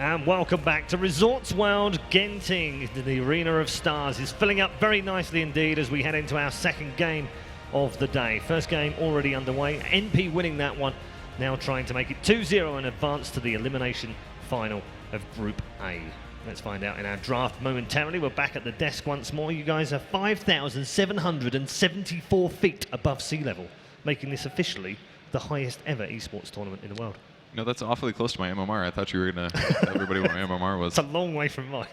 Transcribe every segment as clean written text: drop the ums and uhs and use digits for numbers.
And welcome back to Resorts World. Genting, the Arena of Stars, is filling up very nicely indeed as we head into our second game of the day. First game already underway. NP winning that one, now trying to make it 2-0 and advance to the elimination final of Group A. Let's find out in our draft momentarily. We're back at the desk once more. You guys are 5,774 feet above sea level, making this officially the highest ever esports tournament in the world. No, that's awfully close to my MMR. I thought you were going to tell everybody what my MMR was. It's a long way from mine.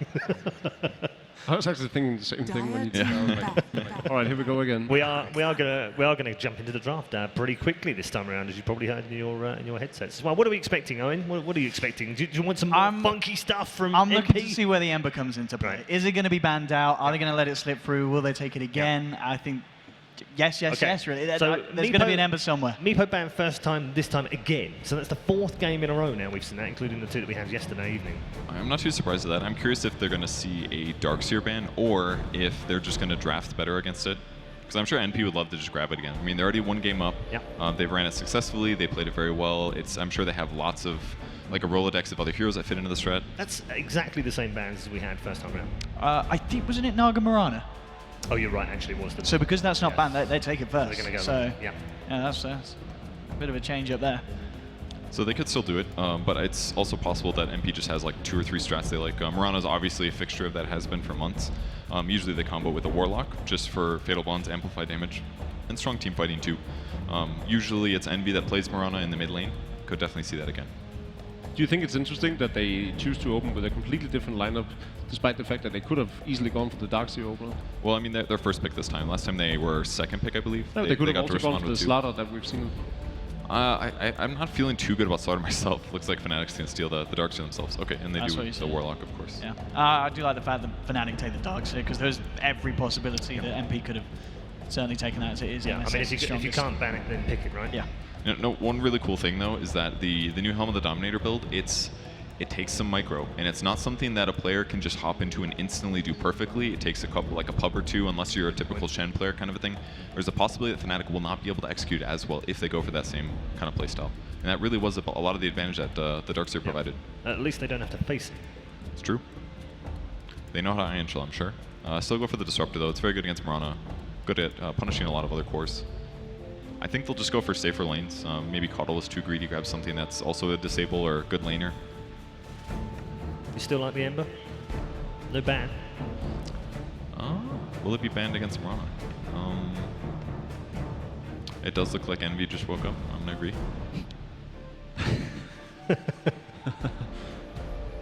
I was actually thinking the same thing when you said that. All right, here we go again. We are gonna jump into the draft pretty quickly this time around, as you probably heard in your headsets. Well, what are we expecting, Owen? What are you expecting? Do you want some more funky stuff from I'm NP? looking to see where the Ember comes into play. Right. Is it going to be banned out? Are they going to let it slip through? Will they take it again? I think yes, really. So there's going to be an Ember somewhere. Meepo banned first time, this time again. So that's the fourth game in a row now we've seen that, including the two that we had yesterday evening. I'm not too surprised at that. I'm curious if they're going to see a Darkseer ban or if they're just going to draft better against it. Because I'm sure NP would love to just grab it again. I mean, they're already one game up. Yep. They've ran it successfully. They played it very well. I'm sure they have lots of, like a Rolodex of other heroes that fit into the strat. That's exactly the same bans as we had first time around. I think, wasn't it Naga Marana? Oh, you're right, actually it was. So because that's not banned, they take it first. They're going to go. So yeah, that's a bit of a change up there. So they could still do it, but it's also possible that NP just has like 2 or 3 strats they like. Mirana is obviously a fixture that has been for months. Usually they combo with a Warlock just for Fatal Bonds, amplify damage, and strong team fighting too. Usually it's Envy that plays Mirana in the mid lane. Could definitely see that again. Do you think it's interesting that they choose to open with a completely different lineup, despite the fact that they could have easily gone for the Darkseer opener? Well, I mean, their first pick this time. Last time they were second pick, I believe. No, they could have also gone for the 2. Slaughter that we've seen. I'm not feeling too good about Slaughter myself. Looks like Fnatic's going to steal the Darkseer themselves. Okay, and they That's do the Warlock, of course. Yeah, I do like the fact that Fnatic take the Darkseer, because there's every possibility that MP could have certainly taken that as it is. yeah. I mean, if you can't ban it, then pick it, right? Yeah. No, one really cool thing though is that the new Helm of the Dominator build, it takes some micro, and it's not something that a player can just hop into and instantly do perfectly. It takes a couple, like a pub or two, unless you're a typical Shen player kind of a thing. There's a possibility that Fnatic will not be able to execute as well if they go for that same kind of playstyle. And that really was a lot of the advantage that the Darkseer provided. At least they don't have to face it. It's true. They know how to Iron Chill, I'm sure. Still go for the Disruptor though. It's very good against Mirana. Good at punishing a lot of other cores. I think they'll just go for safer lanes. Maybe Coddle is too greedy, grab something that's also a disable or a good laner. You still like the Ember? No ban? Will it be banned against Mirana? It does look like Envy just woke up. I'm gonna agree.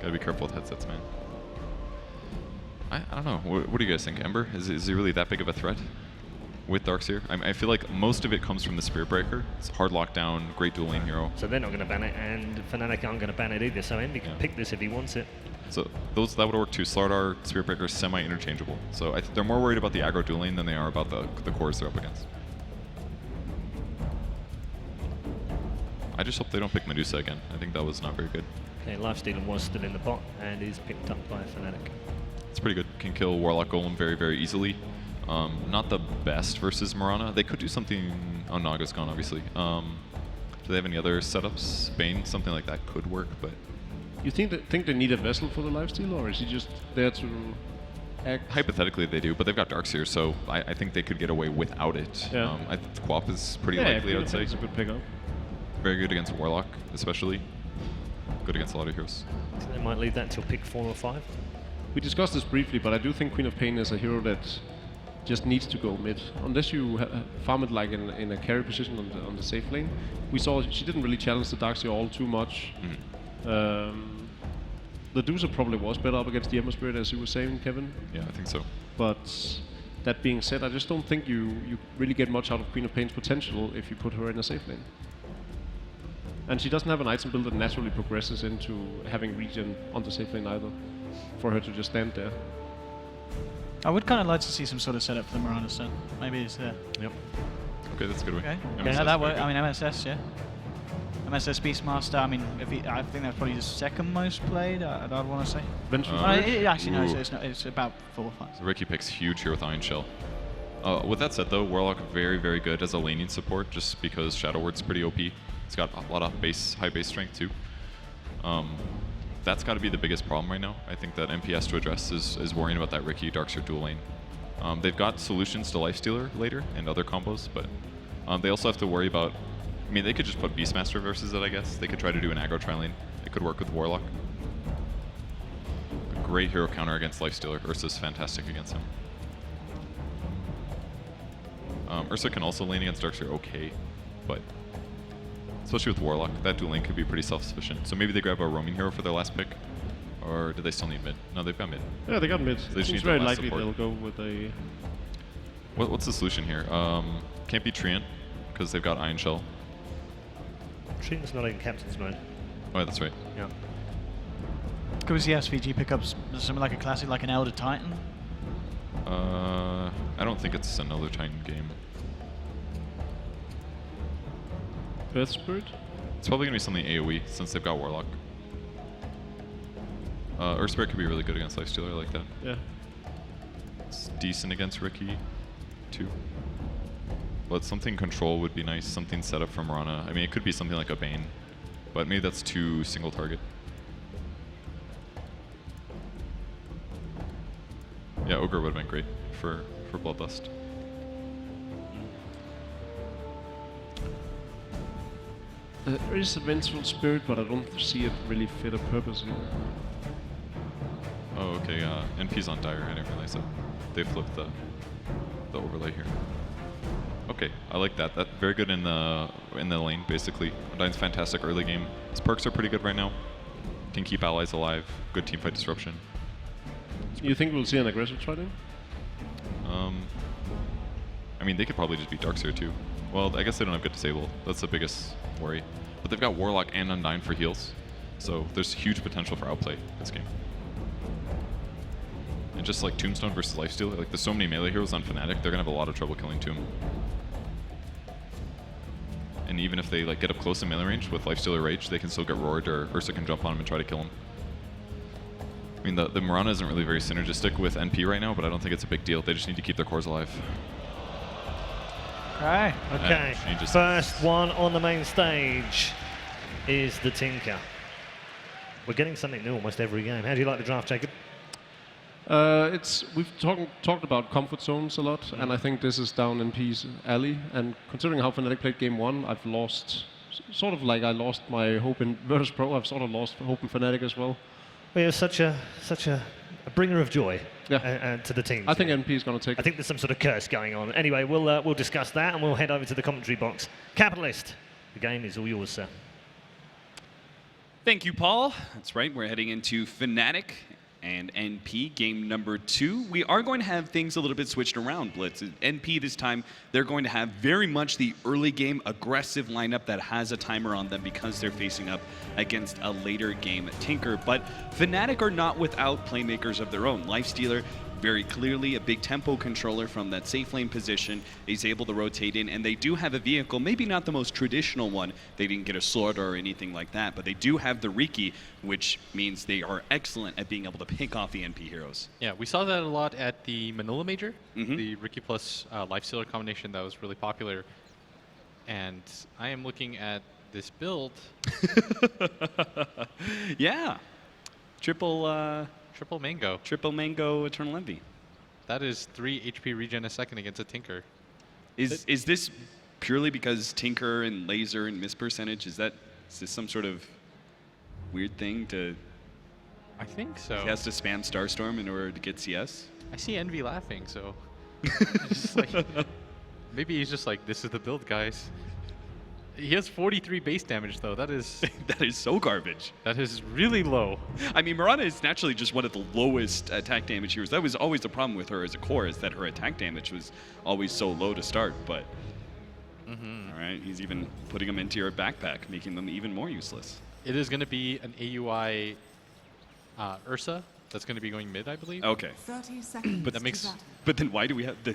Gotta be careful with headsets, man. I don't know. What do you guys think? Ember? Is he really that big of a threat with Darkseer? I feel like most of it comes from the Spirit Breaker. It's hard lockdown, great dual lane hero. So they're not going to ban it, and Fnatic aren't going to ban it either, so Envy can pick this if he wants it. So that would work too. Slardar, Spirit Breaker, semi-interchangeable. So I think they're more worried about the aggro dual lane than they are about the cores they're up against. I just hope they don't pick Medusa again. I think that was not very good. Okay, Lifestealer was still in the bot and is picked up by Fnatic. It's pretty good. Can kill Warlock Golem very, very easily. Not the best versus Mirana. They could do something. Oh, Naga's gone, obviously. Do they have any other setups? Bane, something like that could work, but. You think they need a vessel for the lifesteal, or is he just there to act? Hypothetically, they do, but they've got Darkseer, so I think they could get away without it. Yeah. I think Quap is pretty likely, I would say. It's a good pickup. Very good against Warlock, especially. Good against a lot of heroes. So they might leave that till pick 4 or 5. We discussed this briefly, but I do think Queen of Pain is a hero that just needs to go mid. Unless you farm it like in a carry position on the safe lane. We saw she didn't really challenge the Darkseer all too much. The Deucer probably was better up against the Ember Spirit, as you were saying, Kevin. Yeah, I think so. But that being said, I just don't think you really get much out of Queen of Pain's potential if you put her in a safe lane. And she doesn't have an item build that naturally progresses into having regen on the safe lane either, for her to just stand there. I would kind of like to see some sort of setup for the Mirana Sun. Maybe it's there. Yep. Okay, that's a good way. Okay. MSS Yeah, that very works. good. I mean, MSS, yeah. MSS Beastmaster. I mean, I think that's probably the second most played. I'd want to say. Actually, no. It's about 4 or 5. So Ricky picks huge here with Iron Shell. With that said, though, Warlock very, very good as a laning support, just because Shadow Word's pretty OP. It's got a lot of high base strength too. that's got to be the biggest problem right now. I think that MP has to address is worrying about that Riki Darkseer dual lane. They've got solutions to Lifestealer later and other combos, but they also have to worry about. I mean, they could just put Beastmaster versus it, I guess. They could try to do an aggro tri-lane. It could work with Warlock. A great hero counter against Lifestealer. Ursa's fantastic against him. Ursa can also lane against Darkseer okay, but especially with Warlock, that dual lane could be pretty self-sufficient. So maybe they grab a roaming hero for their last pick, or do they still need mid? No, they've got mid. Yeah, they got mid. So they just Seems need very the last likely support. they'll go with a... What's the solution here? Can't be Treant, because they've got Iron Shell. Treant's not in captain's mode. Oh, yeah, that's right. Yeah. Could we see SVG pick up something like a classic, like an Elder Titan? I don't think it's another Titan game. Earth Spirit? It's probably going to be something AoE, since they've got Warlock. Earth Spirit could be really good against Lifestealer, I like that. Yeah. It's decent against Riki, too. But something control would be nice, something set up from Mirana. I mean, it could be something like a Bane, but maybe that's too single target. Yeah, Ogre would have been great for Bloodlust. There is a Vengeful Spirit, but I don't see it really fit a purpose here. Oh, okay, NP's on Dire, I didn't realize that. They flipped the overlay here. Okay, I like that. That's very good in the lane, basically. Undyne's fantastic early game. His perks are pretty good right now. Can keep allies alive. Good teamfight disruption. You think we'll see an aggressive trident? I mean, they could probably just beat Darkseer too. Well, I guess they don't have good disable. That's the biggest worry. But they've got Warlock and Undyne for heals, so there's huge potential for outplay this game. And just like Tombstone versus Lifestealer, like there's so many melee heroes on Fnatic, they're gonna have a lot of trouble killing Tomb. And even if they like get up close in melee range with Lifestealer Rage, they can still get roared, or Ursa can jump on him and try to kill him. I mean, the Mirana isn't really very synergistic with NP right now, but I don't think it's a big deal. They just need to keep their cores alive. Okay. Okay. First one on the main stage is the Tinker. We're getting something new almost every game. How do you like the draft, Jacob? We've talked about comfort zones a lot, and I think this is down NP's alley. And considering how Fnatic played game one, I've lost, sort of like I lost my hope in virtus.pro. I've sort of lost hope in Fnatic as well. Well, you're such a bringer of joy Yeah. to the team. I think NP is going to take I it. think there's some sort of curse going on. Anyway, we'll discuss that, and we'll head over to the commentary box. Capitalist, the game is all yours, sir. Thank you, Paul. That's right, we're heading into Fnatic and NP, game number 2. We are going to have things a little bit switched around, Blitz. NP this time, they're going to have very much the early game aggressive lineup that has a timer on them because they're facing up against a later game Tinker. But Fnatic are not without playmakers of their own. Lifestealer, very clearly a big tempo controller from that safe lane position. He's able to rotate in, and they do have a vehicle, maybe not the most traditional one. They didn't get a sword or anything like that, but they do have the Riki, which means they are excellent at being able to pick off the NP heroes. Yeah, we saw that a lot at the Manila Major, the Riki plus Lifestealer combination that was really popular. And I am looking at this build. Yeah. Triple Mango. Triple Mango Eternal Envy. That is 3 HP regen a second against a Tinker. Is this purely because Tinker and Laser and miss percentage? Is this some sort of weird thing to... I think so. He has to spam Starstorm in order to get CS? I see Envy laughing, so... it's just like, maybe he's just like, this is the build, guys. He has 43 base damage, though. That is... That is so garbage. That is really low. I mean, Mirana is naturally just one of the lowest attack damage heroes. That was always the problem with her as a core, is that her attack damage was always so low to start, but... All right, he's even putting them into your backpack, making them even more useless. It is going to be an AUI Ursa that's going to be going mid, I believe. Okay. 30 seconds. But that makes... But then why do we have the...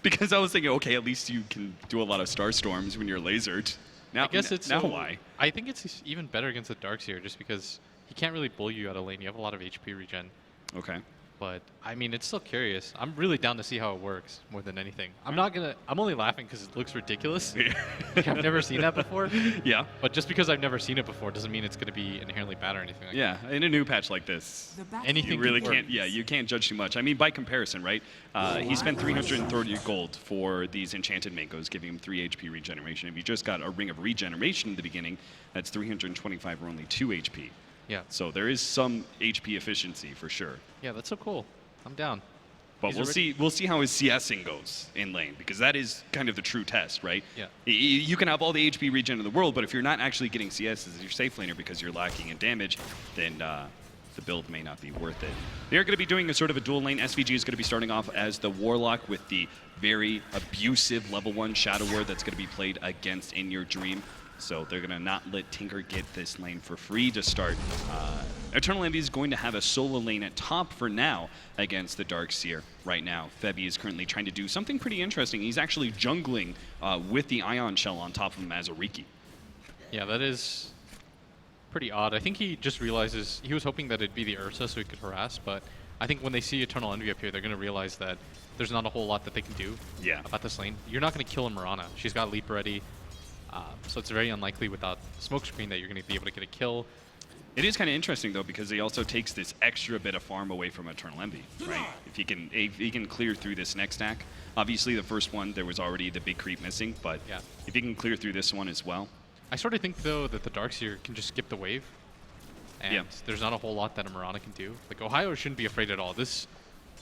Because I was thinking, okay, at least you can do a lot of Starstorms when you're lasered. Now, I guess it's now so, why? I think it's even better against the Darkseer just because he can't really bully you out of lane. You have a lot of HP regen. Okay. But I mean, it's still curious. I'm really down to see how it works more than anything. I'm only laughing because it looks ridiculous. I've never seen that before. Yeah. But just because I've never seen it before doesn't mean it's going to be inherently bad or anything like that. In a new patch like this, Anything you really can work. can't. Yeah, you can't judge too much. I mean, by comparison, right? He spent 330 gold for these enchanted mangoes, giving him 3 HP regeneration. If you just got a ring of regeneration in the beginning, that's 325 or only 2 HP. Yeah. So there is some HP efficiency for sure. Yeah, that's so cool. I'm down. But we'll see how his CSing goes in lane, because that is kind of the true test, right? Yeah. You can have all the HP regen in the world, but if you're not actually getting CS as your safe laner because you're lacking in damage, then the build may not be worth it. They're going to be doing a sort of a dual lane. SVG is going to be starting off as the Warlock with the very abusive level 1 Shadow Word that's going to be played against In Your Dream. So they're going to not let Tinker get this lane for free to start. Eternal Envy is going to have a solo lane at top for now against the Darkseer right now. Febby is currently trying to do something pretty interesting. He's actually jungling with the Ion Shell on top of him as a Riki. Yeah, that is pretty odd. I think he just realizes, he was hoping that it'd be the Ursa so he could harass, but I think when they see Eternal Envy up here, they're going to realize that there's not a whole lot that they can do about this lane. You're not going to kill Mirana. She's got leap ready. So it's very unlikely without smoke screen that you're going to be able to get a kill. It is kind of interesting though, because he also takes this extra bit of farm away from Eternal Envy, right? If he can clear through this next stack. Obviously the first one there was already the big creep missing, but if he can clear through this one as well. I sort of think though that the Darkseer can just skip the wave, and there's not a whole lot that a Mirana can do. Like Ohio shouldn't be afraid at all. This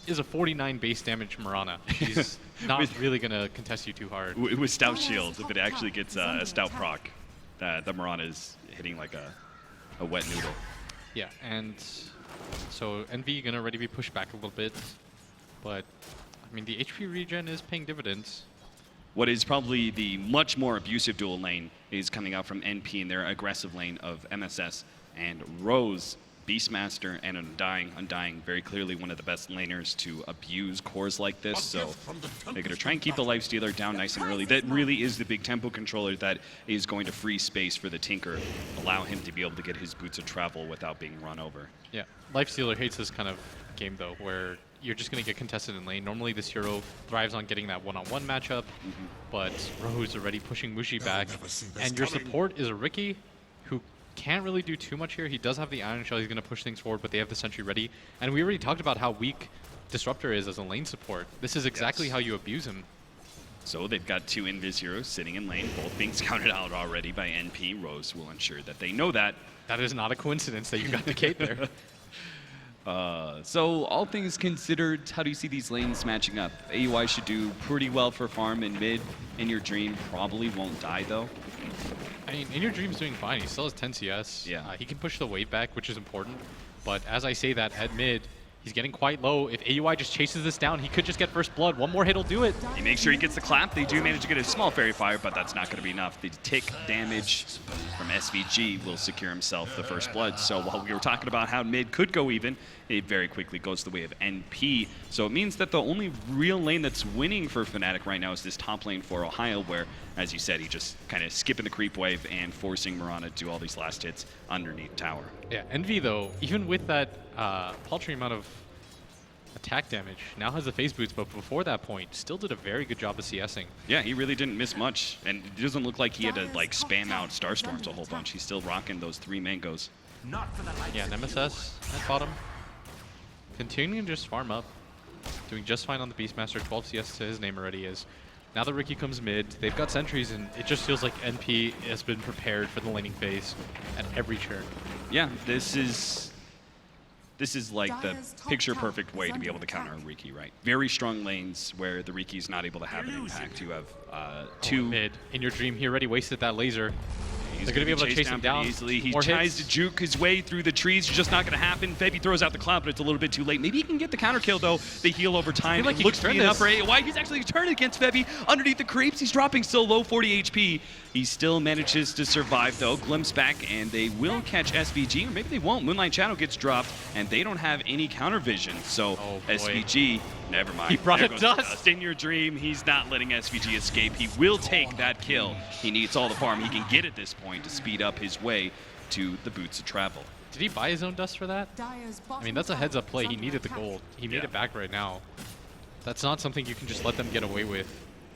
is a 49 base damage Mirana. He's not really going to contest you too hard. With Stout Shield, if it actually gets a Stout proc, the Mirana is hitting like a wet noodle. Yeah, and so Envy going to already be pushed back a little bit, but I mean the HP regen is paying dividends. What is probably the much more abusive dual lane is coming out from NP in their aggressive lane of MSS and Rose, Beastmaster, and Undying, very clearly one of the best laners to abuse cores like this, so they're going to try and keep the Lifestealer down nice and early. That really is the big tempo controller that is going to free space for the Tinker, allow him to be able to get his boots of travel without being run over. Yeah, Lifestealer hates this kind of game though, where you're just going to get contested in lane. Normally this hero thrives on getting that one-on-one matchup, but Rose already pushing Mushi back, and your support is a Riki who can't really do too much here. He does have the Iron Shell, he's going to push things forward, but they have the Sentry ready. And we already talked about how weak Disruptor is as a lane support. This is exactly how you abuse him. So they've got 2 Invis heroes sitting in lane, both being scouted out already by NP. Rose will ensure that they know that. That is not a coincidence that you got the Kate there. So all things considered, how do you see these lanes matching up? AUI should do pretty well for farm in mid. In Your Dream probably won't die though. I mean, In Your Dream's doing fine. He still has 10 CS. Yeah. He can push the wave back, which is important. But as I say that, at mid, he's getting quite low. If AUI just chases this down, he could just get first blood. One more hit will do it. He makes sure he gets the clap. They do manage to get a small fairy fire, but that's not going to be enough. The tick damage from SVG will secure himself the first blood. So while we were talking about how mid could go even, it very quickly goes the way of NP. So it means that the only real lane that's winning for Fnatic right now is this top lane for Ohio, where, as you said, he just kind of skipping the creep wave and forcing Mirana to do all these last hits underneath tower. Yeah, Envy though, even with that paltry amount of attack damage, now has the phase boots, but before that point, still did a very good job of CSing. Yeah, he really didn't miss much, and it doesn't look like he had to like spam out Starstorms a whole bunch. He's still rocking those 3 mangoes. Yeah, Nemesis at bottom, continuing to just farm up, doing just fine on the Beastmaster. 12 CS to his name already is. Now the Riki comes mid, they've got sentries, and it just feels like NP has been prepared for the laning phase at every turn. Yeah, this is like the picture-perfect way to be able to counter a Riki, right? Very strong lanes where the Riki's not able to have an impact. You have 2 mid. In Your Dream, he already wasted that laser. He's They're going to be able to chase him down easily. He More tries hits. to juke his way through the trees. It's just not going to happen. Febby throws out the cloud, but it's a little bit too late. Maybe he can get the counter kill, though. They heal over time. like It he looks can turn speed enough this. for AOI. He's actually turning against Febby underneath the creeps. He's dropping so low, 40 HP. He still manages to survive, though. Glimpse back, and they will catch SVG, or maybe they won't. Moonlight Shadow gets dropped, and they don't have any counter vision. So Oh, boy. SVG Never mind. He brought There a goes dust. In your dream, he's not letting SVG escape. He will take that kill. He needs all the farm he can get at this point to speed up his way to the boots of travel. Did he buy his own dust for that? I mean, that's a heads-up play. He needed the gold. He made it back right now. That's not something you can just let them get away with.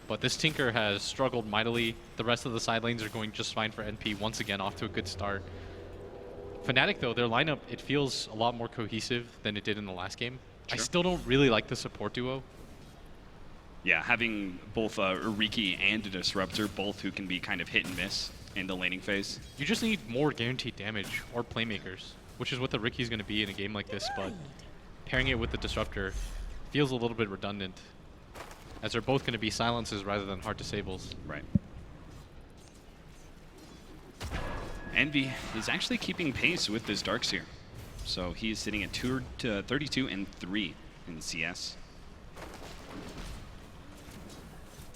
But this Tinker has struggled mightily. The rest of the side lanes are going just fine for NP. Once again, off to a good start. Fnatic, though, their lineup, it feels a lot more cohesive than it did in the last game. Sure. I still don't really like the support duo. Yeah, having both Riki and a Disruptor, both who can be kind of hit and miss in the laning phase. You just need more guaranteed damage or playmakers, which is what the Ricky's going to be in a game like this, but pairing it with the Disruptor feels a little bit redundant, as they're both going to be silences rather than hard disables. Right. Envy is actually keeping pace with this Darkseer. So he is sitting at 32 and 3 in the CS.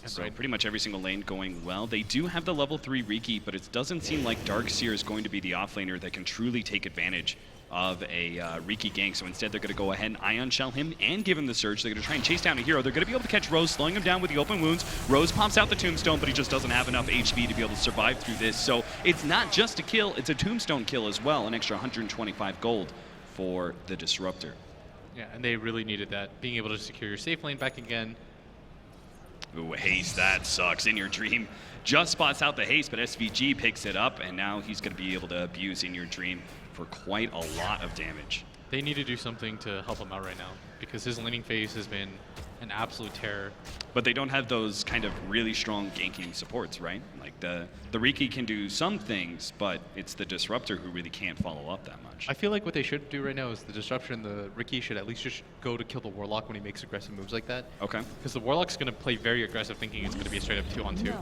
So pretty much every single lane going well. They do have the level 3 Riki, but it doesn't seem like Darkseer is going to be the offlaner that can truly take advantage of a Riki gank. So instead they're going to go ahead and Ion Shell him and give him the surge. They're going to try and chase down a hero. They're going to be able to catch Rose, slowing him down with the open wounds. Rose pops out the tombstone, but he just doesn't have enough HP to be able to survive through this. So it's not just a kill, it's a tombstone kill as well. An extra 125 gold for the Disruptor. Yeah, and they really needed that. Being able to secure your safe lane back again. Ooh, haste, that sucks. In Your Dream just spots out the haste, but SVG picks it up, and now he's going to be able to abuse In Your Dream for quite a lot of damage. They need to do something to help him out right now, because his laning phase has been an absolute terror. But they don't have those kind of really strong ganking supports, right? Like the Riki can do some things, but it's the Disruptor who really can't follow up that much. I feel like what they should do right now is the Disruptor and the Riki should at least just go to kill the Warlock when he makes aggressive moves like that. Okay. Because the Warlock's going to play very aggressive, thinking it's going to be a straight up 2-on-2.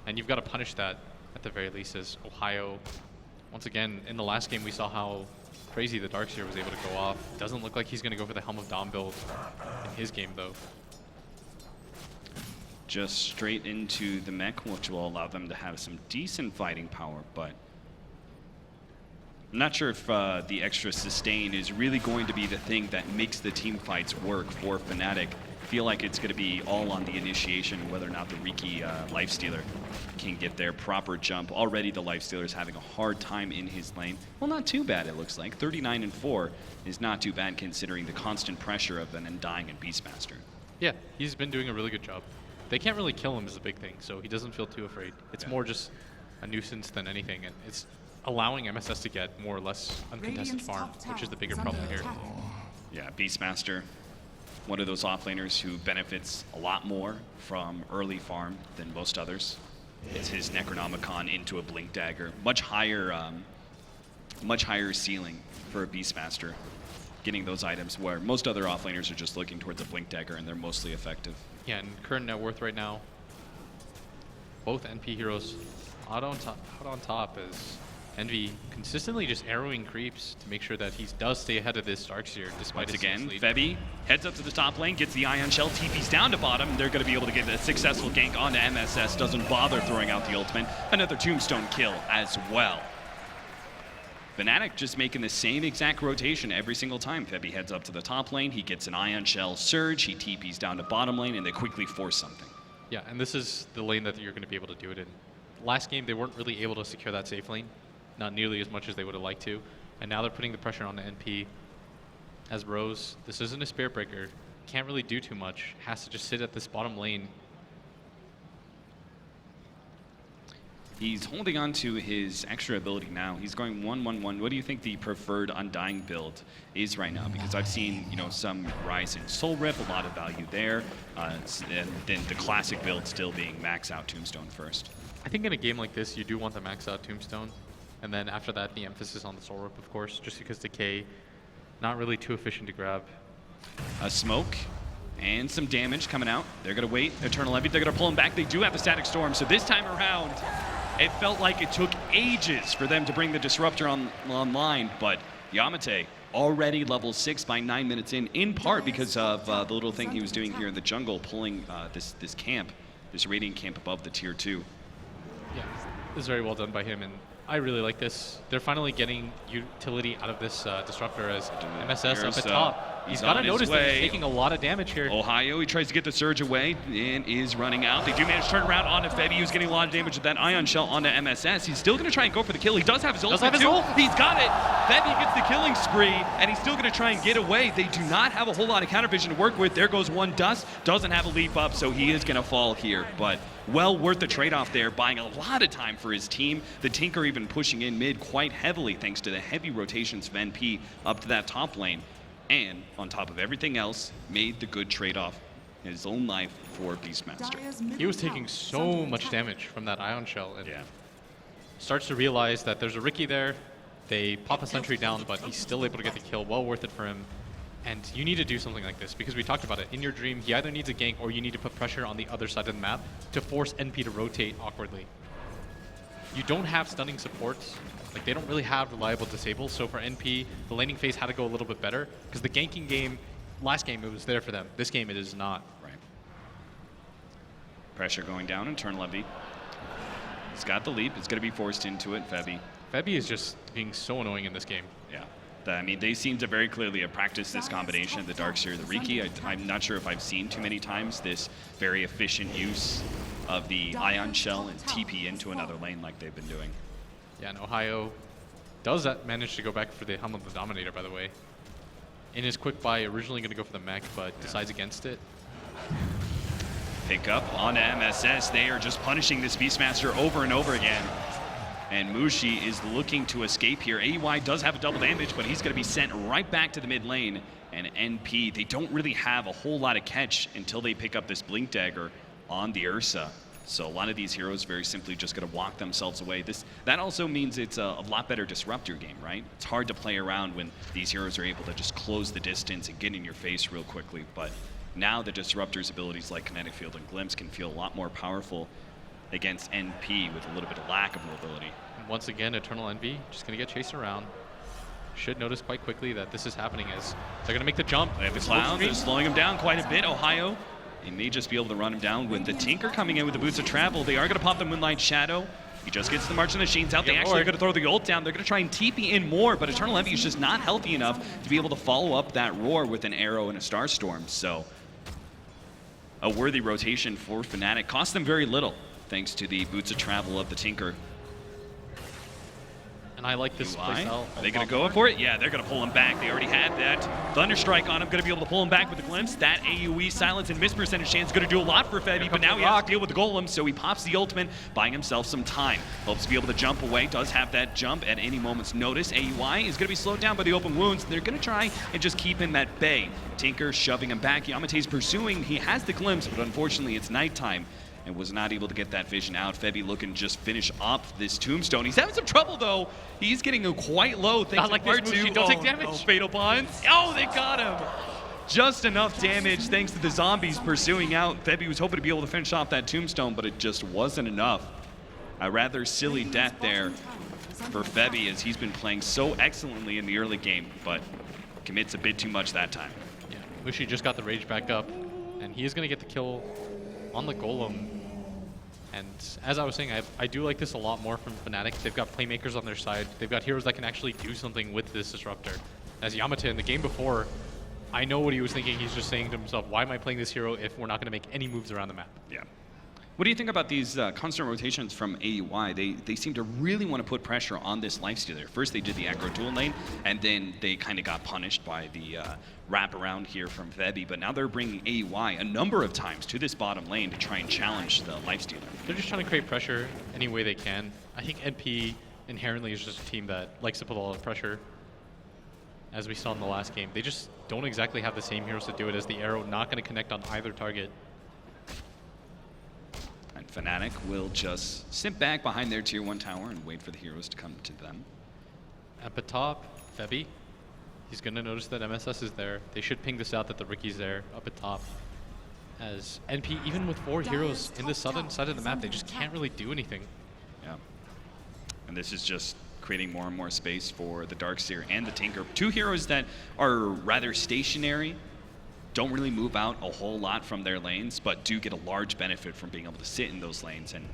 And you've got to punish that at the very least, as Ohio, once again, in the last game we saw how crazy the Darkseer was able to go off. Doesn't look like he's going to go for the Helm of Dom build in his game, though. Just straight into the mech, which will allow them to have some decent fighting power, but I'm not sure if the extra sustain is really going to be the thing that makes the team fights work for Fnatic. I feel like it's going to be all on the initiation, whether or not the Riki Lifestealer can get their proper jump. Already the Lifestealer is having a hard time in his lane. Well, not too bad, it looks like. 39 and 4 is not too bad considering the constant pressure of an Undying and Beastmaster. Yeah, he's been doing a really good job. They can't really kill him is the big thing, so he doesn't feel too afraid. It's more just a nuisance than anything, and it's allowing MSS to get more or less uncontested farm, which is the bigger problem here. Yeah, Beastmaster, one of those offlaners who benefits a lot more from early farm than most others. It's his Necronomicon into a Blink Dagger. Much higher ceiling for a Beastmaster, getting those items where most other offlaners are just looking towards a Blink Dagger and they're mostly effective. Yeah, and current net worth right now, both NP heroes out on top as Envy consistently just arrowing creeps to make sure that he does stay ahead of this Darkseer despite Once his again, lead. Febby heads up to the top lane, gets the Ion Shell, TP's down to bottom. They're going to be able to get a successful gank onto MSS, doesn't bother throwing out the ultimate. Another tombstone kill as well. Fnatic just making the same exact rotation every single time. Febby heads up to the top lane, he gets an Ion Shell surge, he TP's down to bottom lane, and they quickly force something. Yeah, and this is the lane that you're going to be able to do it in. Last game, they weren't really able to secure that safe lane, not nearly as much as they would have liked to, and now they're putting the pressure on the NP. As Rose, this isn't a Spirit Breaker, can't really do too much, has to just sit at this bottom lane. He's holding on to his extra ability now. He's going 1-1-1. What do you think the preferred Undying build is right now? Because I've seen, some rise in Soul Rip, a lot of value there, and then the classic build still being max out Tombstone first. I think in a game like this, you do want the max out Tombstone, and then after that, the emphasis on the Soul Rip, of course, just because Decay, not really too efficient to grab. A smoke and some damage coming out. They're going to wait. Eternal Envy, they're going to pull him back. They do have the Static Storm, so this time around, it felt like it took ages for them to bring the Disruptor online, but Yamate already level 6 by 9 minutes in part because of the little thing he was doing here in the jungle, pulling this camp, this Radiant camp above the tier 2. Yeah, this is very well done by him, and I really like this. They're finally getting utility out of this Disruptor as MSS up at top. He's got to on his notice that way. he's taking a lot of damage here. Ohio, he tries to get the surge away and is running out. They do manage to turn around onto Febby, who's getting a lot of damage with that Ion Shell onto MSS. He's still going to try and go for the kill. He does have his ult too. He's got it. Febby gets the killing spree, and he's still going to try and get away. They do not have a whole lot of counter vision to work with. There goes one Dust. Doesn't have a leap up, so he is going to fall here. But well worth the trade-off there, buying a lot of time for his team. The Tinker even pushing in mid quite heavily thanks to the heavy rotations of NP up to that top lane. And on top of everything else, made the good trade-off in his own life for Beastmaster. He was taking so much damage from that Ion Shell, and starts to realize that there's a Riki there. They pop a sentry down, but he's still able to get the kill. Well worth it for him. And you need to do something like this, because we talked about it. In your dream, he either needs a gank or you need to put pressure on the other side of the map to force NP to rotate awkwardly. You don't have stunning supports. Like, they don't really have reliable disables, so for NP, the laning phase had to go a little bit better, because the ganking game, last game, it was there for them. This game, it is not. Right. Pressure going down, Eternal Envy. He's got the leap. It's going to be forced into it, Febby. Febby is just being so annoying in this game. Yeah. I mean, they seem to very clearly have practiced this combination, the Darkseer, the Riki. I'm not sure if I've seen too many times this very efficient use of the Ion Shell and TP into another lane like they've been doing. Yeah, and Ohio does manage to go back for the Helm of the Dominator, by the way. In his quick buy, originally going to go for the mech, but decides against it. Pick up on MSS. They are just punishing this Beastmaster over and over again. And Mushi is looking to escape here. AUI does have a double damage, but he's going to be sent right back to the mid lane. And NP, they don't really have a whole lot of catch until they pick up this Blink Dagger on the Ursa. So a lot of these heroes very simply just going to walk themselves away. That also means it's a lot better disruptor game, right? It's hard to play around when these heroes are able to just close the distance and get in your face real quickly. But now the disruptor's abilities like Kinetic Field and Glimpse can feel a lot more powerful against NP with a little bit of lack of mobility. And once again, Eternal Envy just going to get chased around. Should notice quite quickly that this is happening as they're going to make the jump. They have the Cloud, they're slowing him down quite a bit. Ohio, they may just be able to run him down with the Tinker coming in with the Boots of Travel. They are going to pop the Moonlight Shadow. He just gets the March of the Machines out. They actually are going to throw the ult down. They're going to try and TP in more, but Eternal Envy is just not healthy enough to be able to follow up that roar with an arrow and a Starstorm. So a worthy rotation for Fnatic. Cost them very little, thanks to the Boots of Travel of the Tinker. And I like this playstyle. Are they going to go for it? Yeah, they're going to pull him back. They already had that Thunderstrike on him. Going to be able to pull him back with a Glimpse. That AoE silence and miss percentage chance is going to do a lot for Febby, but now he has to deal with the Golem, so he pops the ultimate, buying himself some time. Hopes to be able to jump away. Does have that jump at any moment's notice. AUI is going to be slowed down by the open wounds. They're going to try and just keep him at bay. Tinker shoving him back. Yamate's pursuing. He has the Glimpse, but unfortunately it's nighttime and was not able to get that vision out. Febby looking to just finish off this tombstone. He's having some trouble though. He's getting quite low. Thanks like to part this, 2. don't take damage. No, Fatal Bonds. Oh, they got him. Just enough damage thanks to the zombies pursuing out. Febby was hoping to be able to finish off that tombstone, but it just wasn't enough. A rather silly death there for Febby as he's been playing so excellently in the early game, but commits a bit too much that time. Yeah, Mushi just got the rage back up, and he is going to get the kill on the Golem. And as I was saying, I do like this a lot more from Fnatic. They've got playmakers on their side. They've got heroes that can actually do something with this disruptor. As Yamate in the game before, I know what he was thinking. He's just saying to himself, why am I playing this hero if we're not going to make any moves around the map? Yeah. What do you think about these constant rotations from AUI? They seem to really want to put pressure on this Lifestealer. First they did the aggro dual lane, and then they kind of got punished by the wraparound here from Febby, but now they're bringing AUI a number of times to this bottom lane to try and challenge the Lifestealer. They're just trying to create pressure any way they can. I think NP inherently is just a team that likes to put a lot of pressure. As we saw in the last game, they just don't exactly have the same heroes to do it, as the arrow not going to connect on either target. And Fnatic will just sit back behind their tier 1 tower and wait for the heroes to come to them. At the top, Febby, he's going to notice that MSS is there. They should ping this out that the Riki's there up at top. As NP, even with 4 heroes in the southern side of the map, they just can't really do anything. Yeah. And this is just creating more and more space for the Darkseer and the Tinker. 2 heroes that are rather stationary, don't really move out a whole lot from their lanes, but do get a large benefit from being able to sit in those lanes and